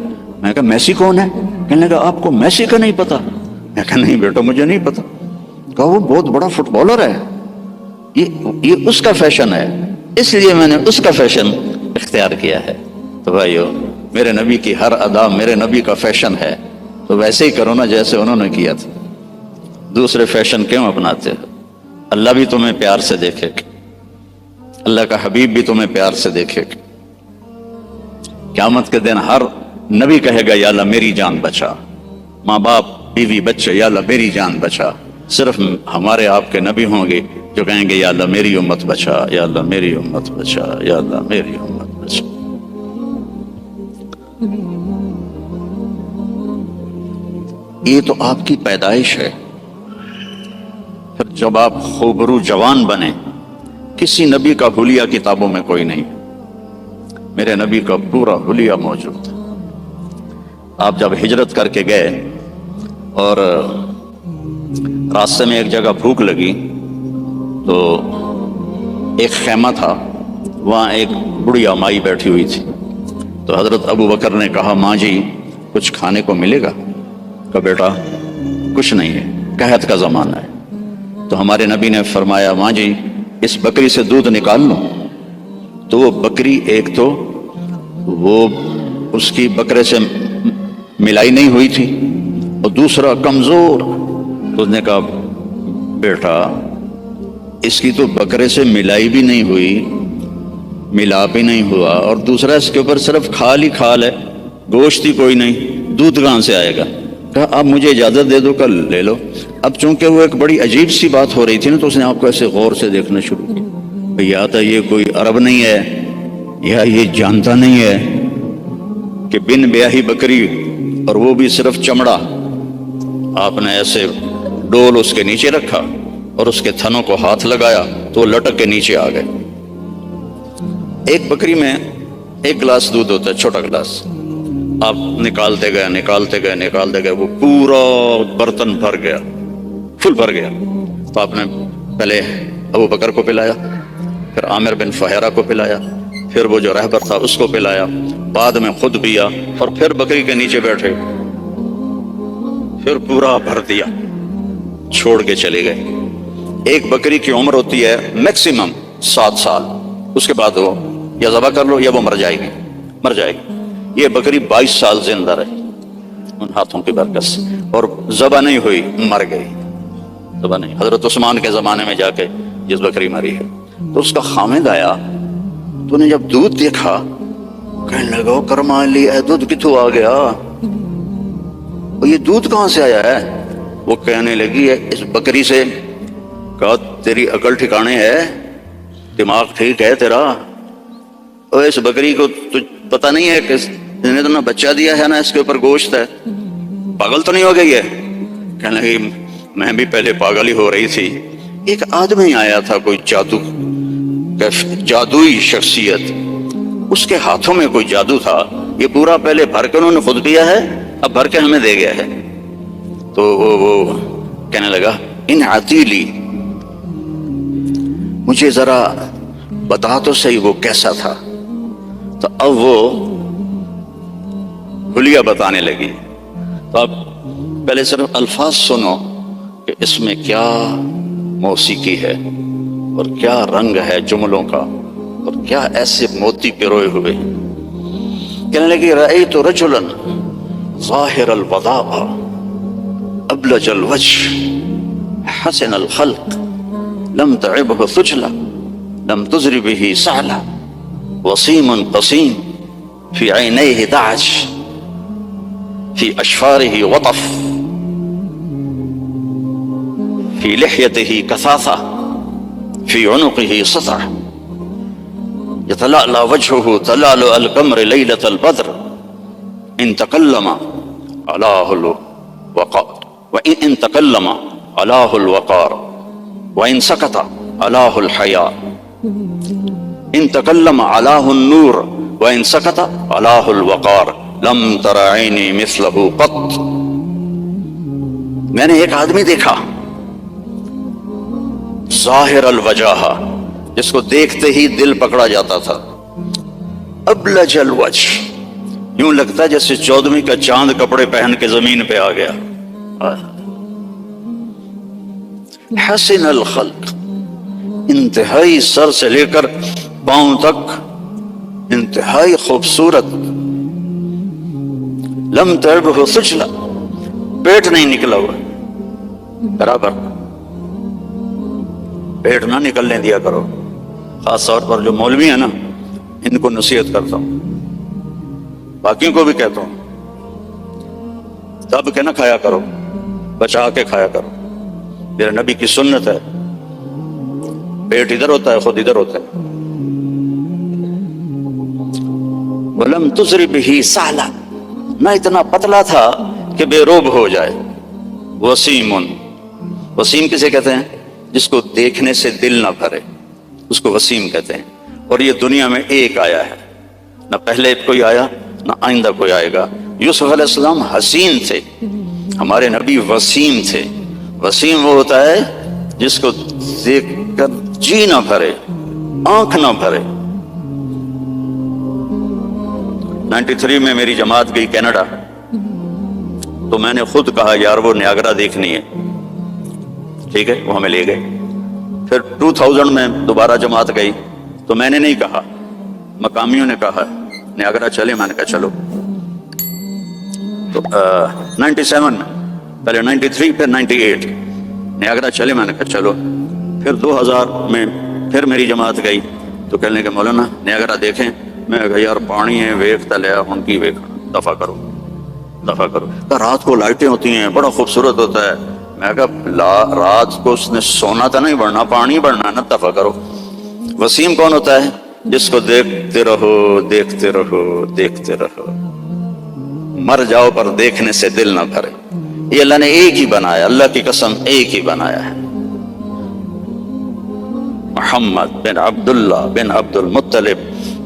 میں کہا میسی کون ہے؟ کہنے لگا آپ کو میسی کا نہیں پتا؟ میں کہا نہیں بیٹا مجھے نہیں پتا۔ کہا وہ بہت بڑا فٹ بالر ہے، یہ اس کا فیشن ہے، اس لیے میں نے اس کا فیشن اختیار کیا ہے۔ تو بھائیو میرے نبی کی ہر ادا میرے نبی کا فیشن ہے، تو ویسے ہی کرو نا جیسے انہوں نے کیا تھا۔ دوسرے فیشن کیوں اپناتے ہو؟ اللہ بھی تمہیں پیار سے دیکھے گا، اللہ کا حبیب بھی تمہیں پیار سے دیکھے گا۔ قیامت کے دن ہر نبی کہے گا یا اللہ میری جان بچا، ماں باپ بیوی بچے یا اللہ میری جان بچا۔ صرف ہمارے آپ کے نبی ہوں گے جو کہیں گے یا اللہ میری امت بچا، یا اللہ میری امت بچا، یا اللہ میری امت بچا۔ یہ تو آپ کی پیدائش ہے۔ پھر جب آپ خوبرو جوان بنے، کسی نبی کا حلیہ کتابوں میں کوئی نہیں، میرے نبی کا پورا حلیہ موجود ہے۔ آپ جب ہجرت کر کے گئے اور راستے میں ایک جگہ بھوک لگی تو ایک خیمہ تھا، وہاں ایک بڑھیا مائی بیٹھی ہوئی تھی، تو حضرت ابو بکر نے کہا ماں جی کچھ کھانے کو ملے گا؟ کہا بیٹا کچھ نہیں ہے، قحط کا زمانہ ہے۔ تو ہمارے نبی نے فرمایا ماں جی اس بکری سے دودھ نکال لو۔ تو وہ بکری ایک تو وہ اس کی بکرے سے ملائی نہیں ہوئی تھی اور دوسرا کمزور، تو اس نے کہا بیٹا اس کی تو بکرے سے ملائی بھی نہیں ہوئی، ملا بھی نہیں ہوا، اور دوسرا اس کے اوپر صرف کھال ہی کھال ہے، گوشت ہی کوئی نہیں، دودھ کہاں سے آئے گا؟ کہا اب مجھے اجازت دے دو کل لے لو۔ اب چونکہ وہ ایک بڑی عجیب سی بات ہو رہی تھی نا، تو اس نے آپ کو ایسے غور سے دیکھنا شروع کیا، یا تو یہ کوئی عرب نہیں ہے یا یہ جانتا نہیں ہے کہ بن بیاہی بکری اور وہ بھی صرف چمڑا، آپ نے ایسے ڈول اس کے نیچے رکھا اور اس کے تھنوں کو ہاتھ لگایا تو وہ لٹک کے نیچے آ گئے۔ ایک بکری میں 1 گلاس دودھ ہوتا ہے، چھوٹا گلاس، آپ نکالتے گئے وہ پورا برتن بھر گیا، فل بھر گیا۔ تو آپ نے پہلے ابو بکر کو پلایا، پھر عامر بن فہیرہ کو پلایا، پھر وہ جو رہبر تھا اس کو پلایا، بعد میں خود پیا، اور پھر بکری کے نیچے بیٹھے، پھر پورا بھر دیا، چھوڑ کے چلے گئے۔ ایک بکری کی عمر ہوتی ہے میکسیمم 7 سال، اس کے بعد وہ یا ذبح کر لو یا وہ مر جائے گی۔ یہ بکری 22 سال زندہ رہی، ان ہاتھوں کی برکت سے، اور ذبح نہیں ہوئی، مر گئی، ذبح نہیں۔ حضرت عثمان کے زمانے میں جا کے جس بکری مری ہے تو اس کا خامد آیا، تو نے جب دودھ دیکھا کہنے لگا کرما لی، اے دودھ کتوں آ گیا، یہ دودھ کہاں سے آیا ہے؟ وہ کہنے لگی اس بکری سے۔ کہا تیری عقل ٹھکانے ہے، دماغ ٹھیک ہے تیرا؟ اور اس بکری کو پتہ نہیں ہے کہ اس نے تو نہ بچہ دیا ہے نہ اس کے اوپر گوشت ہے، پاگل تو نہیں ہو گئی ہے؟ کہنے لگی میں بھی پہلے پاگل ہی ہو رہی تھی۔ ایک آدمی آیا تھا، کوئی جادوئی شخصیت، اس کے ہاتھوں میں کوئی جادو تھا، یہ پورا پہلے بھر کے انہوں نے خود پیا ہے، اب بھر کے ہمیں دے گیا ہے۔ تو وہ کہنے لگا ان عتیلی، مجھے ذرا بتا تو صحیح وہ کیسا تھا۔ تو اب وہ حلیہ بتانے لگی۔ تو اب پہلے صرف الفاظ سنو کہ اس میں کیا موسیقی ہے اور کیا رنگ ہے جملوں کا، اور کیا ایسے موتی پروئے ہوئے۔ کہنے لگی رأیت رجلا ظاہر الوضاء ابلج الوجه حسن الخلق لم تعبه ثجلة لم تزر به سعلة وسيم قصيم في عينيه دعج في أشفاره وطف في لحيته كثاثة في عنقه سطع يتلألأ وجهه تلألؤ القمر ليلة البدر إن تكلم علاه الوقار وإن تكلم علاه الوقار وإن سكت علاه الحياء إن تكلم علاه النور وإن سكت علاه الوقار لم تر عيني مثله قط۔ میں نے ایک آدمی دیکھا ظاہر الوجہ، جس کو دیکھتے ہی دل پکڑا جاتا تھا، ابلج الوجہ، یوں لگتا ہے جیسے 14ویں کا چاند کپڑے پہن کے زمین پہ آ گیا۔ حسن الخلق، انتہائی سر سے لے کر پاؤں تک انتہائی خوبصورت۔ لم تعبه ثجلة، پیٹ نہیں نکلا ہوا، برابر پیٹ نہ نکلنے دیا کرو۔ خاص طور پر جو مولوی ہیں نا، ان کو نصیحت کرتا ہوں، باقیوں کو بھی کہتا ہوں، دب کے نہ کھایا کرو، بچا کے کھایا کرو۔ میرے نبی کی سنت ہے، پیٹ ادھر ہوتا ہے، خود ادھر ہوتا ہے۔ وَلَمْ تُزْرِ بِهِ سَعْلًا، نہ اتنا پتلا تھا کہ بے روب ہو جائے۔ وسیم، وسیم کسے کہتے ہیں؟ جس کو دیکھنے سے دل نہ بھرے، اس کو وسیم کہتے ہیں۔ اور یہ دنیا میں ایک آیا ہے، نہ پہلے کوئی آیا نہ آئندہ کوئی آئے گا۔ یوسف علیہ السلام حسین تھے، ہمارے نبی وسیم تھے۔ وسیم وہ ہوتا ہے جس کو دیکھ کر جی نہ بھرے، آنکھ نہ بھرے۔ 93 میں میری جماعت گئی کینیڈا، تو میں نے خود کہا یار وہ نیاگرا دیکھنی ہے، ٹھیک ہے، وہ ہمیں لے گئے۔ پھر 2000 میں دوبارہ جماعت گئی تو میں نے نہیں کہا، مقامیوں نے کہا نیاگرا چلے، میں نے کہا چلو۔ تو 97 میں، پہلے 93 پھر 98، نیاگرا چلے، میں نے کہا چلو۔ پھر 2000 میں پھر میری جماعت گئی تو کہنے کہ مولانا نیاگرا دیکھیں، میں کہا یار پانی ہے ویکھتا لیا، ان کی ویکھ دفع کرو دفع کرو۔ کہ رات کو لائٹیں ہوتی ہیں، بڑا خوبصورت ہوتا ہے۔ میں کہا رات کو اس نے سونا تو نہیں بڑھنا، پانی بڑھنا نا، دفع کرو۔ وسیم کون ہوتا ہے؟ جس کو دیکھتے رہو دیکھتے رہو دیکھتے رہو، مر جاؤ پر دیکھنے سے دل نہ بھرے۔ یہ اللہ نے ایک ہی بنایا، اللہ کی قسم ایک ہی بنایا ہے۔ محمد بن عبداللہ بن عبد المطلب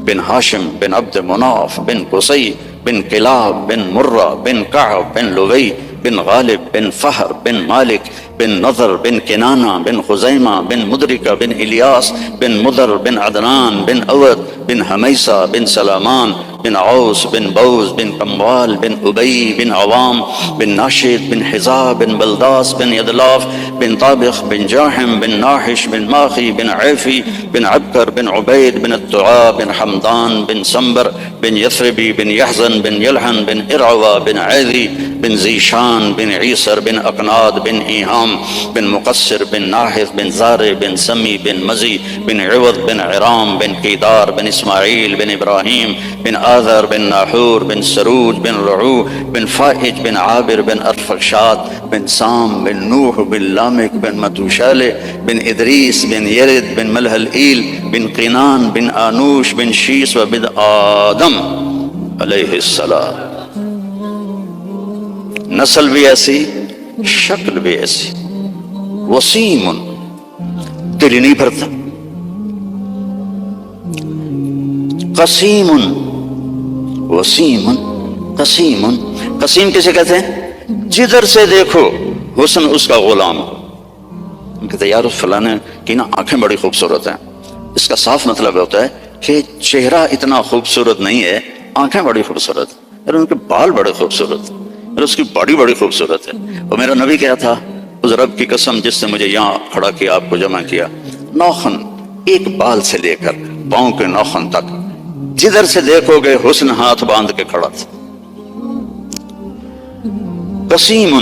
بن ہاشم بن عبد مناف بن قصی بن کلاب بن مرہ بن کعب بن لوی بن غالب بن فہر بن مالک بن نضر بن کنانہ بن خزیمہ بن مدرکہ بن الیاس بن مدر بن عدنان بن اود بن حمیسہ بن سلامان بن عوس بن بوز بن کموال بن ابی بن عوام بن ناشد بن حزاب بن بلداس بن یدلاف بن طابخ بن جاحم بن ناحش بن ماخی بن عیفی بن عبکر بن عبید بن الدعاء بن حمدان بن سنبر بن یثربی بن یحزن بن یلحن بن ارعوا بن عیذی بن زیشان بن عیسر بن اقناد بن ایہام بن مقصر بن ناحث بن زار بن سمی بن مزی بن عوض بن عرام بن قیدار بن اسماعیل بن ابراہیم بن آذر بن ناحور بن سروج بن رعو بن فائج بن عابر بن ارفخشاد بن سام بن نوح بن لامک بن متوشالہ بن ادریس بن یرد بن ملہلئیل بن قینان بن آنوش بن شیس و بن آدم علیہ السلام. نسل بھی ایسی، شکل بھی ایسی. وسیم، دل نہیں بھرتا. قسیم، وسیم قسیم. قسیم کسے کہتے ہیں؟ جدھر سے دیکھو حسن اس کا غلام. کہتے ہیں یار فلانے کی نا آنکھیں بڑی خوبصورت ہیں. اس کا صاف مطلب ہوتا ہے کہ چہرہ اتنا خوبصورت نہیں ہے، آنکھیں بڑی خوبصورت ہیں، اور ان کے بال بڑے خوبصورت ہیں، اور اس کی باڈی بڑی خوبصورت ہے. اور میرا نبی کیا تھا، اس رب کی قسم جس نے مجھے یہاں کھڑا کیا، آپ کو جمع کیا، ناخن ایک بال سے لے کر پاؤں کے ناخن تک جدھر سے دیکھو گے حسن ہاتھ باندھ کے کھڑا تھا. قسیم،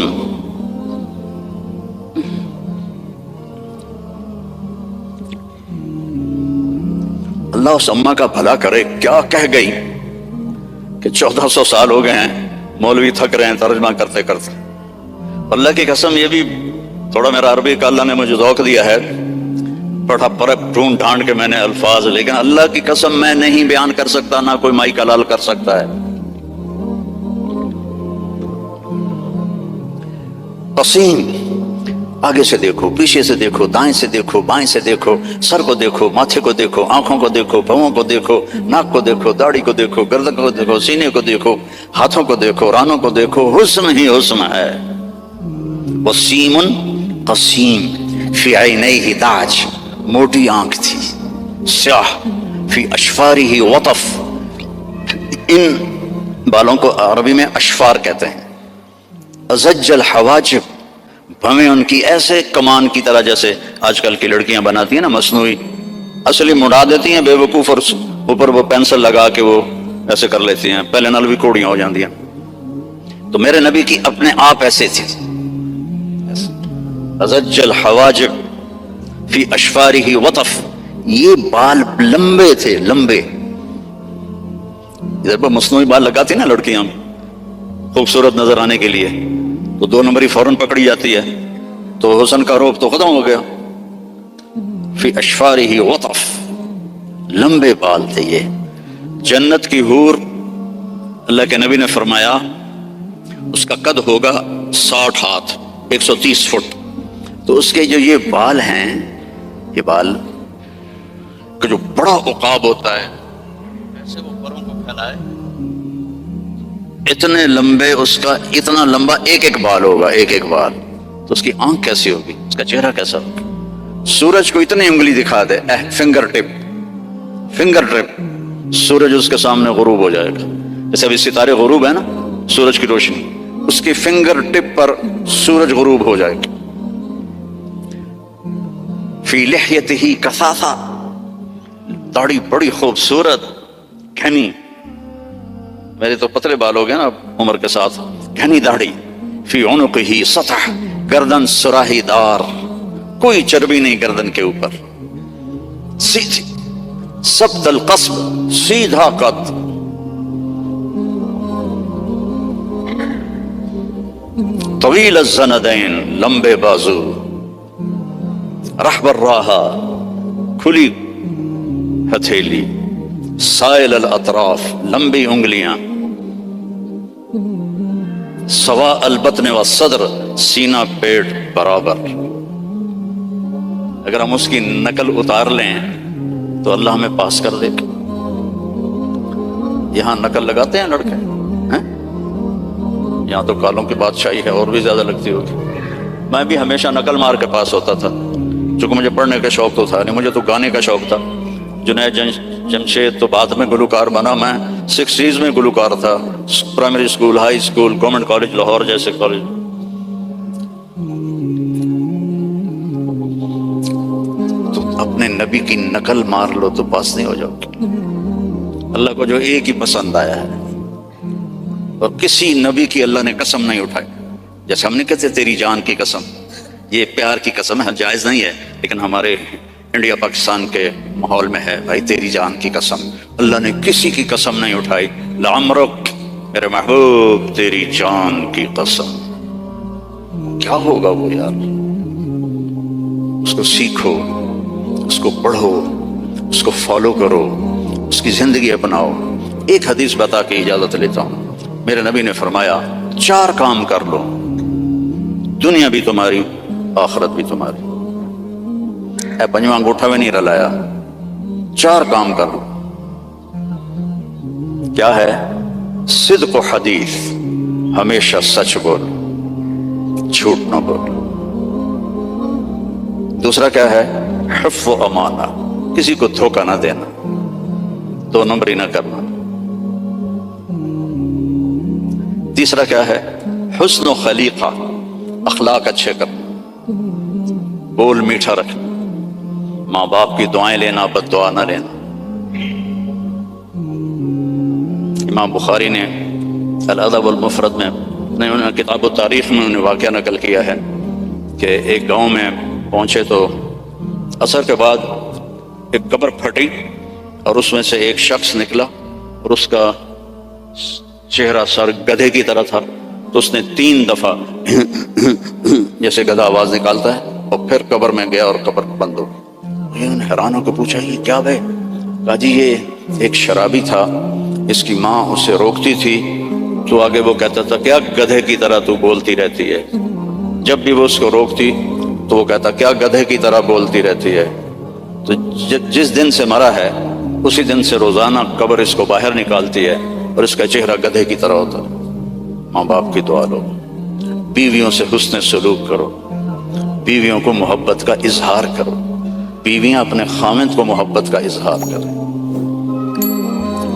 اللہ اس اماں کا بھلا کرے، کیا کہہ گئی کہ 1400 سال ہو گئے ہیں، مولوی تھک رہے ہیں ترجمہ کرتے کرتے. اللہ کی قسم یہ بھی تھوڑا میرا عربی کا اللہ نے مجھے ذوق دیا ہے، پڑھا پرک ڈھونڈ ڈھانڈ کے میں نے الفاظ، لیکن اللہ کی قسم میں نہیں بیان کر سکتا، نہ کوئی مائی کلال کر سکتا ہے. قسیم، آگے سے دیکھو، پیچھے سے دیکھو، دائیں سے دیکھو، بائیں سے دیکھو، سر کو دیکھو، ماتھے کو دیکھو، آنکھوں کو دیکھو، پاؤں کو دیکھو، ناک کو دیکھو، داڑھی کو دیکھو، گردن کو دیکھو، سینے کو دیکھو، ہاتھوں کو دیکھو، رانوں کو دیکھو، حسن ہی حسن ہے. وسیم قسیم فی عینیہ داج، موٹی آنکھ تھی، سیاہ، فی اشفارہ وطف، ان بالوں کو عربی میں اشفار کہتے ہیں. ازج الحواجب، بھویں ان کی ایسے کمان کی طرح جیسے آج کل کی لڑکیاں بناتی ہیں نا مصنوعی، اصلی مڑا دیتی ہیں بے وقوف، اور اوپر وہ پینسل لگا کے وہ ایسے کر لیتی ہیں، پہلے نال بھی کوڑیاں ہو جاندی ہیں. تو میرے نبی کی اپنے آپ ایسے تھی. ازج الحواجب فی اشفارہ وطف، یہ بال لمبے تھے، لمبے. ادھر پر مصنوعی بال لگاتی ہیں نا لڑکیاں خوبصورت نظر آنے کے لیے، تو 2 نمبری فوراً پکڑی جاتی ہے، تو حسن کا روپ تو ختم ہو گیا. فی اشفارہ وطف، لمبے بال تھے یہ. جنت کی حور، اللہ کے نبی نے فرمایا اس کا قد ہوگا 60 ہاتھ، 130 فٹ. تو اس کے جو یہ بال ہیں، یہ بال کا جو بڑا عقاب ہوتا ہے، ایسے وہ پروں کو پھیلائے، اتنے لمبے، اس کا اتنا لمبا ایک ایک بال ہوگا، ایک ایک بال. تو اس کی آنکھ کیسی ہوگی، اس کا چہرہ کیسا ہوگا. سورج کو اتنی انگلی دکھا دے، فنگر ٹپ، سورج اس کے سامنے غروب ہو جائے گا. جیسے ابھی ستارے غروب ہے نا، سورج کی روشنی، اس کی فنگر ٹپ پر سورج غروب ہو جائے گا. فی لحیتہ کثافہ، داڑھی بڑی خوبصورت گھنی، میرے تو پتلے بال ہو گئے نا عمر کے ساتھ، گھنی داڑھی. فی عنقہ سطح، گردن سراہی دار، کوئی چربی نہیں گردن کے اوپر، سیدھی. سبط القصب، سیدھا قد. طویل الزندین، لمبے بازو. رحب الراحہ، کھلی ہتھیلی. سائل الاطراف، لمبی انگلیاں. سواء البطن والصدر، سینہ پیٹ برابر. اگر ہم اس کی نقل اتار لیں تو اللہ ہمیں پاس کر دے. یہاں نقل لگاتے ہیں لڑکے ہیں؟ یہاں تو کالوں کی بادشاہی ہے، اور بھی زیادہ لگتی ہوگی. میں بھی ہمیشہ نقل مار کے پاس ہوتا تھا، چونکہ مجھے پڑھنے کا شوق تو تھا نہیں، مجھے تو گانے کا شوق تھا. جنید جمشید تو بعد میں گلوکار بنا، میں 60s میں گلوکار تھا، primary school, high school, government college Lahore جیسے کالج. تو اپنے نبی کی نقل مار لو تو پاس نہیں ہو جاؤ گے. اللہ کو جو ایک ہی پسند آیا ہے، اور کسی نبی کی اللہ نے قسم نہیں اٹھائی. جیسے ہم نہیں کہتے تیری جان کی قسم، یہ پیار کی قسم ہے، جائز نہیں ہے، لیکن ہمارے انڈیا پاکستان کے ماحول میں ہے بھائی تیری جان کی قسم. اللہ نے کسی کی قسم نہیں اٹھائی. لعمرک، میرے محبوب تیری جان کی قسم. کیا ہوگا وہ یار؟ اس کو سیکھو، اس کو پڑھو، اس کو فالو کرو، اس کی زندگی اپناؤ. ایک حدیث بتا کے اجازت لیتا ہوں. میرے نبی نے فرمایا 4 کام کر لو، دنیا بھی تمہاری، آخرت بھی تمہاری. اے پنجواں انگوٹھا میں نہیں رلایا، 4 کام کر لو. کیا ہے؟ صدق و حدیث، ہمیشہ سچ بول، جھوٹ نہ بول. دوسرا کیا ہے؟ حفظ و امانہ، کسی کو دھوکہ نہ دینا، 2 نمبری نہ کرنا. تیسرا کیا ہے؟ حسن و خلیقہ، اخلاق اچھے کرنا، بول میٹھا رکھنا، ماں باپ کی دعائیں لینا، بد دعا نہ لینا. امام بخاری نے الادب المفرد میں کتاب التاریخ میں انہوں نے واقعہ نقل کیا ہے کہ ایک گاؤں میں پہنچے تو عصر کے بعد ایک قبر پھٹی اور اس میں سے ایک شخص نکلا اور اس کا چہرہ سر گدھے کی طرح تھا. تو اس نے 3 دفعہ جیسے گدھا آواز نکالتا ہے اور پھر قبر میں گیا اور قبر بند ہو گئی. انہوں نے حیران ہو کے پوچھا یہ کیا بھائی؟ کہا جی یہ ایک شرابی تھا، اس کی ماں اسے روکتی تھی تو آگے وہ کہتا تھا کیا گدھے کی طرح تو بولتی رہتی ہے. جب بھی وہ اس کو روکتی تو وہ کہتا کیا گدھے کی طرح بولتی رہتی ہے. تو جس دن سے مرا ہے اسی دن سے روزانہ قبر اس کو باہر نکالتی ہے اور اس کا چہرہ گدھے کی طرح ہوتا ہے. ماں باپ کی دعا لو، بیویوں سے حسن سلوک کرو، بیویوں کو محبت کا اظہار کرو، بیویاں اپنے خامند کو محبت کا اظہار کریں.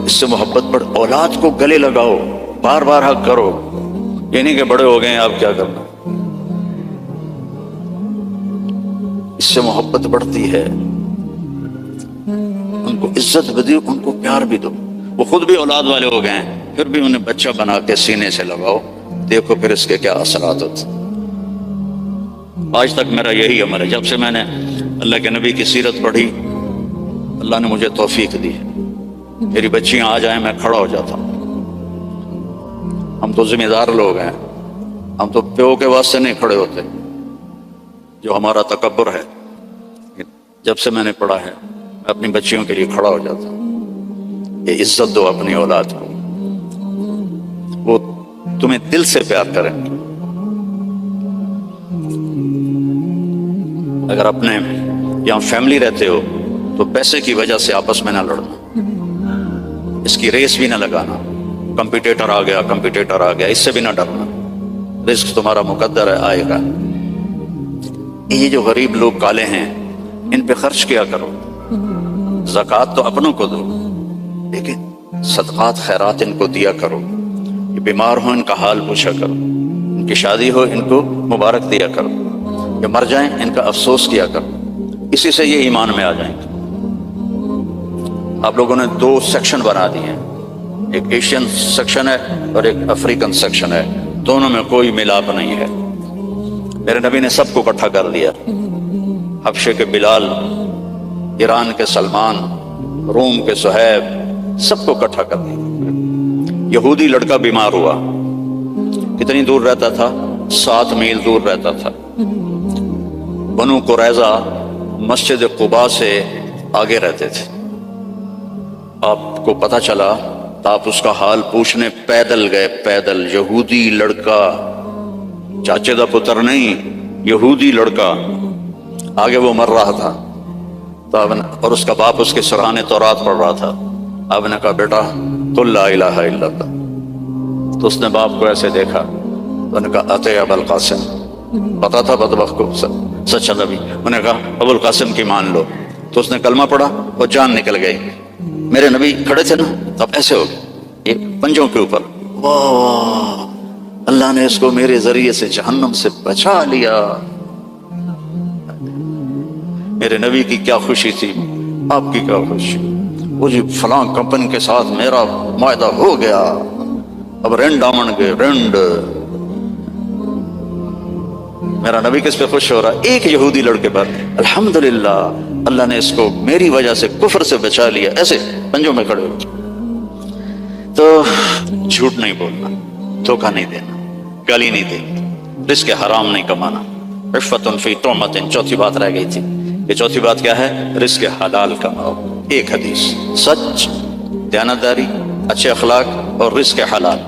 اس سے محبت بڑھ. اولاد کو گلے لگاؤ، بار بار حق کرو. یہ نہیں کہ بڑے ہو گئے ہیں آپ کیا کرنا. اس سے محبت بڑھتی ہے. ان کو عزت بھی دو، ان کو پیار بھی دو. وہ خود بھی اولاد والے ہو گئے ہیں پھر بھی انہیں بچہ بنا کے سینے سے لگاؤ، دیکھو پھر اس کے کیا اثرات ہوتے. آج تک میرا یہی عمل ہے. جب سے میں نے اللہ کے نبی کی سیرت پڑھی اللہ نے مجھے توفیق دی ہے. میری بچیاں آ جائیں میں کھڑا ہو جاتا ہوں. ہم تو ذمہ دار لوگ ہیں، ہم تو پیو کے واسطے نہیں کھڑے ہوتے جو ہمارا تکبر ہے. جب سے میں نے پڑھا ہے میں اپنی بچیوں کے لیے کھڑا ہو جاتا ہوں. یہ عزت دو اپنی اولاد کو، وہ تمہیں دل سے پیار کریں. اگر اپنے یہاں فیملی رہتے ہو تو پیسے کی وجہ سے آپس میں نہ لڑنا، اس کی ریس بھی نہ لگانا. کمپیٹیٹر آ گیا اس سے بھی نہ ڈرنا. رزق تمہارا مقدر ہے، آئے گا. یہ جو غریب لوگ کالے ہیں ان پہ خرچ کیا کرو. زکوٰۃ تو اپنوں کو دو لیکن صدقات خیرات ان کو دیا کرو. یہ بیمار ہو ان کا حال پوچھا کرو، ان کی شادی ہو ان کو مبارک دیا کرو، یہ مر جائیں ان کا افسوس کیا کرو. اسی سے یہ ایمان میں آ جائیں گے. آپ لوگوں نے 2 سیکشن بنا دیے ہیں، ایک ایشین سیکشن ہے اور ایک افریقن سیکشن ہے. دونوں میں کوئی ملاپ نہیں ہے. میرے نبی نے سب کو اکٹھا کر دیا. حبشے کے بلال، ایران کے سلمان، روم کے صہیب، سب کو اکٹھا کر دیا. یہودی لڑکا بیمار ہوا، کتنی دور رہتا تھا؟ 7 میل دور رہتا تھا. بنو قریظہ مسجد قباء سے آگے رہتے تھے. آپ کو پتہ چلا تو آپ اس کا حال پوچھنے پیدل گئے. پیدل یہودی لڑکا، چاچے دا پتر نہیں، یہودی لڑکا. آگے وہ مر رہا تھا تو اور اس کا باپ اس کے سرانے تورات پڑھ رہا تھا. آپ نے کہا بیٹا قل لا الہ الا اللہ. تو اس نے باپ کو ایسے دیکھا تو نے کہا اتے ابو القاسم. پتا تھا بدبخت کو سچا نبی. انہوں نے کہا ابو القاسم کی مان لو. تو اس نے کلمہ پڑھا اور جان نکل گئی. میرے نبی کھڑے تھے نا تب ایسے ہو گئے. پنجوں کے اوپر، واہ اللہ نے اس کو میرے ذریعے سے جہنم سے بچا لیا۔ میرے نبی کی کیا خوشی تھی، آپ کی کیا خوشی، وہ جی فلاں کمپنی کے ساتھ میرا معاہدہ ہو گیا، اب رینڈ آمن گے رینڈ۔ میرا نبی کس پہ خوش ہو رہا ہے؟ ایک یہودی لڑکے پر، الحمدللہ اللہ نے اس کو میری وجہ سے کفر سے بچا لیا، ایسے پنجوں میں کھڑے ہو۔ تو جھوٹ نہیں بولنا، دھوکہ نہیں دینا، گالی نہیں دینی، رزق حرام نہیں کمانا، عفت فی طعمۃ، چوتھی بات رہ گئی تھی۔ یہ چوتھی بات کیا ہے؟ رزق حلال کماؤ۔ ایک حدیث، سچ، دیانتداری، اچھے اخلاق اور رزق حلال،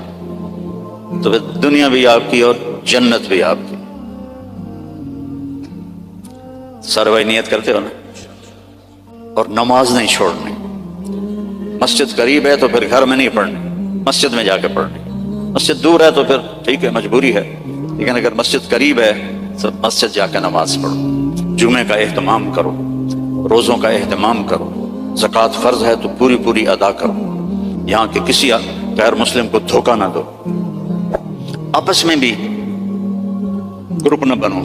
تو پھر دنیا بھی آپ کی اور جنت بھی آپ کی۔ سارے بھائی نیت کرتے ہو نا؟ اور نماز نہیں چھوڑنی۔ مسجد قریب ہے تو پھر گھر میں نہیں پڑھنی، مسجد میں جا کے پڑھنی۔ مسجد دور ہے تو پھر ٹھیک ہے مجبوری ہے، لیکن اگر مسجد قریب ہے تو مسجد جا کے نماز پڑھو، جمعے کا اہتمام کرو، روزوں کا اہتمام کرو، زکوٰۃ فرض ہے تو پوری پوری ادا کرو، یہاں کے کسی غیر مسلم کو دھوکہ نہ دو۔ آپس میں بھی گروپ نہ بنو،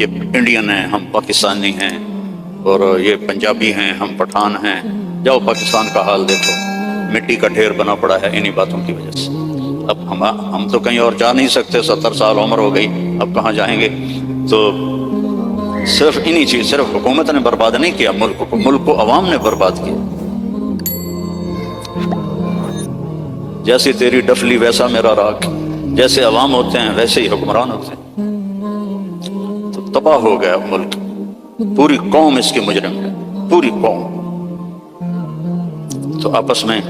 یہ انڈین ہیں ہم پاکستانی ہیں، اور یہ پنجابی ہیں ہم پٹھان ہیں۔ جاؤ پاکستان کا حال دیکھو، مٹی کا ڈھیر بنا پڑا ہے انہی باتوں کی وجہ سے۔ اب ہم تو کہیں اور جا نہیں سکتے، 70 سال عمر ہو گئی، اب کہاں جائیں گے؟ تو صرف انہی چیز، صرف حکومت نے برباد نہیں کیا ملک کو، ملک کو عوام نے برباد کیا۔ جیسی تیری ڈفلی ویسا میرا راگ، جیسے عوام ہوتے ہیں ویسے ہی حکمران ہوتے ہیں۔ تو تباہ ہو گیا ملک، پوری قوم اس کی مجرم ہے، پوری قوم۔ تو آپس میں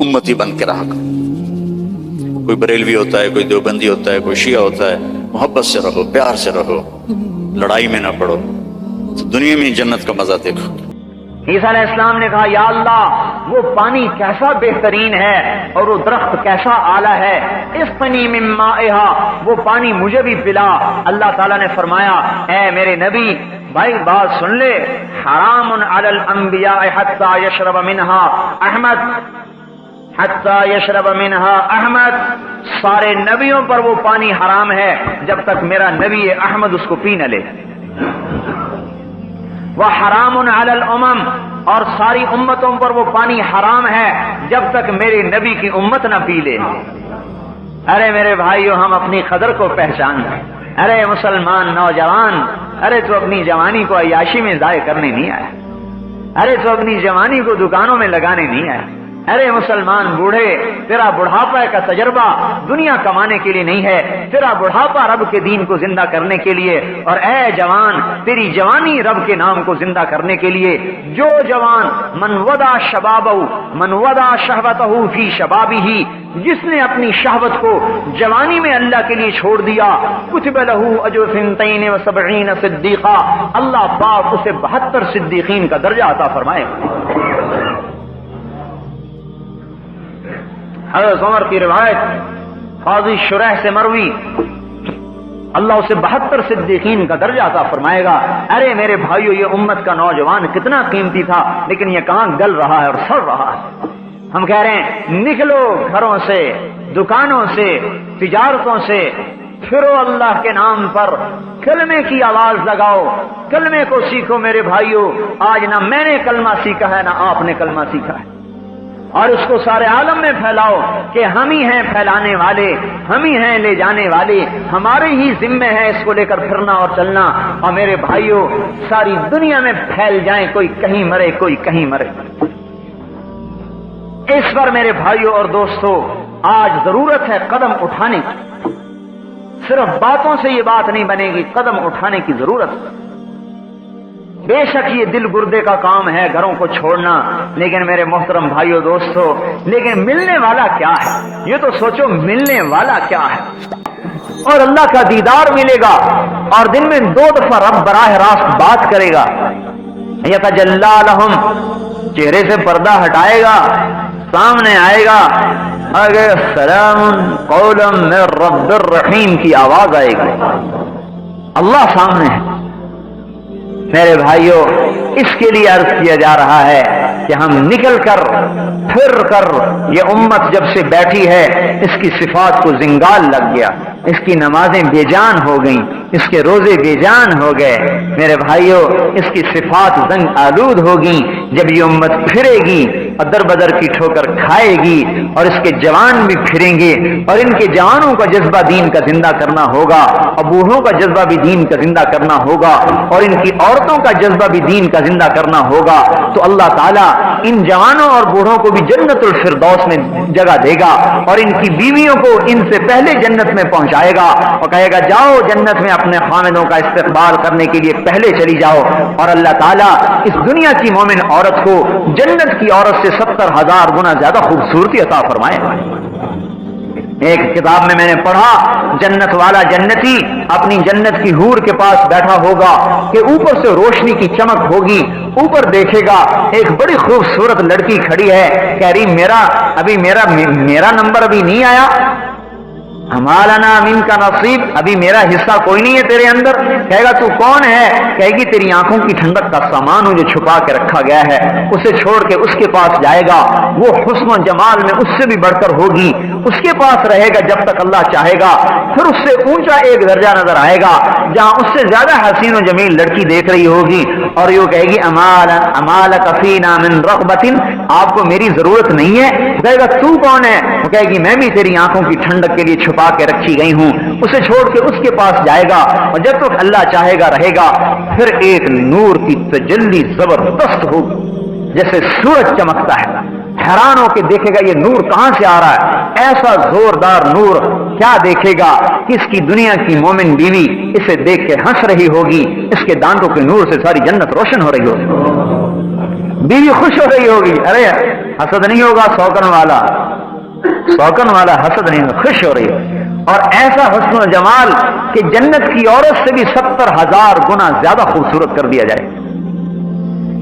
امتی بن کے رہا کرو۔ کوئی بریلوی ہوتا ہے، کوئی دیوبندی ہوتا ہے، کوئی شیعہ ہوتا ہے، محبت سے رہو، پیار سے رہو، لڑائی میں نہ پڑو، تو دنیا میں جنت کا مزہ دیکھو۔ عیسیٰ علیہ السلام نے کہا یا اللہ وہ پانی کیسا بہترین ہے اور وہ درخت کیسا اعلیٰ ہے، اسقنی من مائہا، وہ پانی مجھے بھی پلا۔ اللہ تعالیٰ نے فرمایا اے میرے نبی بھائی بات سن لے، حرام علی الانبیاء حتی یشرب منہا احمد، حتی یشرب منہا احمد، سارے نبیوں پر وہ پانی حرام ہے جب تک میرا نبی احمد اس کو پی نہ لے۔ وحرام علی الامم، اور ساری امتوں پر وہ پانی حرام ہے جب تک میرے نبی کی امت نہ پی لے۔ ارے میرے بھائیو، ہم اپنی قدر کو پہچان لیں۔ ارے مسلمان نوجوان، ارے تو اپنی جوانی کو عیاشی میں ضائع کرنے نہیں آیا، ارے تو اپنی جوانی کو دکانوں میں لگانے نہیں آیا۔ ارے مسلمان بوڑھے، تیرا بڑھاپا کا تجربہ دنیا کمانے کے لیے نہیں ہے، تیرا بڑھاپا رب کے دین کو زندہ کرنے کے لیے، اور اے جوان تیری جوانی رب کے نام کو زندہ کرنے کے لیے۔ جو جوان من ودا شبابہ، من ودا شہوتہ فی شبابہ، جس نے اپنی شہوت کو جوانی میں اللہ کے لیے چھوڑ دیا، کتب لہ اجر 72 صدیقہ، اللہ پاک اسے 72 صدیقین کا درجہ عطا فرمائے۔ حضرت عمر کی روایت قاضی شریح سے مروی، اللہ اسے 72 صدیقین کا درجہ عطا فرمائے گا۔ ارے میرے بھائیو، یہ امت کا نوجوان کتنا قیمتی تھا، لیکن یہ کہاں گل رہا ہے اور سڑ رہا ہے۔ ہم کہہ رہے ہیں نکلو گھروں سے، دکانوں سے، تجارتوں سے، پھرو اللہ کے نام پر، کلمے کی آواز لگاؤ، کلمے کو سیکھو میرے بھائیو۔ آج نہ میں نے کلمہ سیکھا ہے نہ آپ نے کلمہ سیکھا ہے، اور اس کو سارے عالم میں پھیلاؤ کہ ہم ہی ہیں پھیلانے والے، ہم ہی ہیں لے جانے والے، ہمارے ہی ذمے ہے اس کو لے کر پھرنا اور چلنا۔ اور میرے بھائیوں، ساری دنیا میں پھیل جائیں، کوئی کہیں مرے کوئی کہیں مرے۔ اس پر میرے بھائیوں اور دوستو آج ضرورت ہے قدم اٹھانے کی، صرف باتوں سے یہ بات نہیں بنے گی، قدم اٹھانے کی ضرورت ہے۔ بے شک یہ دل گردے کا کام ہے گھروں کو چھوڑنا، لیکن میرے محترم بھائیوں دوستو، لیکن ملنے والا کیا ہے؟ یہ تو سوچو ملنے والا کیا ہے؟ اور اللہ کا دیدار ملے گا، اور دن میں 2 دفعہ رب براہ راست بات کرے گا۔ یتجلی لہم، چہرے سے پردہ ہٹائے گا، سامنے آئے گا، اگر سلام قولا من رب الرحیم کی آواز آئے گی، اللہ سامنے ہے۔ میرے بھائیوں، اس کے لیے عرض کیا جا رہا ہے کہ ہم نکل کر پھر کر، یہ امت جب سے بیٹھی ہے اس کی صفات کو زنگال لگ گیا، اس کی نمازیں بے جان ہو گئیں، اس کے روزے بے جان ہو گئے۔ میرے بھائیوں، اس کی صفات زنگ آلود ہوگی۔ جب یہ امت پھرے گی اور در بدر کی ٹھوکر کھائے گی اور اس کے جوان بھی پھریں گے اور ان کے جوانوں کا جذبہ دین کا زندہ کرنا ہوگا اور بوڑھوں کا جذبہ بھی دین کا زندہ کرنا ہوگا اور ان کی عورتوں کا جذبہ بھی دین کا زندہ کرنا ہوگا، تو اللہ تعالیٰ ان جوانوں اور بوڑھوں کو بھی جنت الفردوس میں جگہ دے گا اور ان کی بیویوں کو ان سے پہلے جنت میں پہنچائے گا اور کہے گا جاؤ جنت میں اپنے خامدوں کا استقبال کرنے کے لیے پہلے چلی جاؤ۔ اور اللہ تعالیٰ اس دنیا کی مومن عورت کو جنت کی عورت سے 70,000 گنا زیادہ خوبصورتی عطا فرمائے۔ ایک کتاب میں نے پڑھا، جنت والا جنتی اپنی جنت کی حور کے پاس بیٹھا ہوگا کہ اوپر سے روشنی کی چمک ہوگی، اوپر دیکھے گا ایک بڑی خوبصورت لڑکی کھڑی ہے، کہہ رہی میرا نمبر ابھی نہیں آیا، ہمالانا من کا نصیب، ابھی میرا حصہ کوئی نہیں ہے تیرے اندر۔ کہے گا تو کون ہے؟ کہے گی تیری آنکھوں کی ٹھنڈک کا سامان ہو جو چھپا کے رکھا گیا ہے۔ اسے چھوڑ کے اس کے پاس جائے گا، وہ حسن و جمال میں اس سے بھی بڑھ کر ہوگی، اس کے پاس رہے گا جب تک اللہ چاہے گا، پھر اس سے اونچا ایک درجہ نظر آئے گا جہاں اس سے زیادہ حسین و جمیل لڑکی دیکھ رہی ہوگی اور یہ کہے گی امالک فینا من رغبت، آپ کو میری ضرورت نہیں ہے۔ کہے گا تو کون ہے؟ وہ کہے گی میں بھی تیری آنکھوں کی ٹھنڈک کے لیے چھپا کے رکھی گئی ہوں۔ اسے چھوڑ کے اس کے پاس جائے گا اور جب تک اللہ چاہے گا رہے گا، پھر ایک نور کی تجلی زبردست ہوگی جیسے سورج چمکتا ہے، حیران ہو کے دیکھے گا یہ نور کہاں سے آ رہا ہے، ایسا زوردار نور کیا دیکھے گا کہ اس کی دنیا کی مومن بیوی اسے دیکھ کے ہنس رہی ہوگی، اس کے دانتوں کے نور سے ساری جنت روشن ہو رہی ہوگی، بیوی خوش ہو رہی ہوگی، ارے حسد نہیں ہوگا سوکن والا حسد نہیں ہوگا، خوش ہو رہی ہے۔ اور ایسا حسن و جمال کہ جنت کی عورت سے بھی 70,000 گنا زیادہ خوبصورت کر دیا جائے۔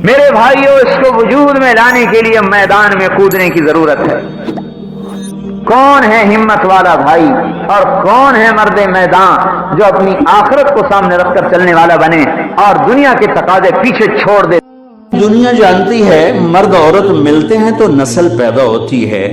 میرے بھائیوں، اس کو وجود میں لانے کے لیے میدان میں کودنے کی ضرورت ہے۔ کون ہے ہمت والا بھائی اور کون ہے مرد میدان جو اپنی آخرت کو سامنے رکھ کر چلنے والا بنے اور دنیا کے تقاضے پیچھے چھوڑ دے؟ دنیا جانتی ہے مرد عورت ملتے ہیں تو نسل پیدا ہوتی ہے،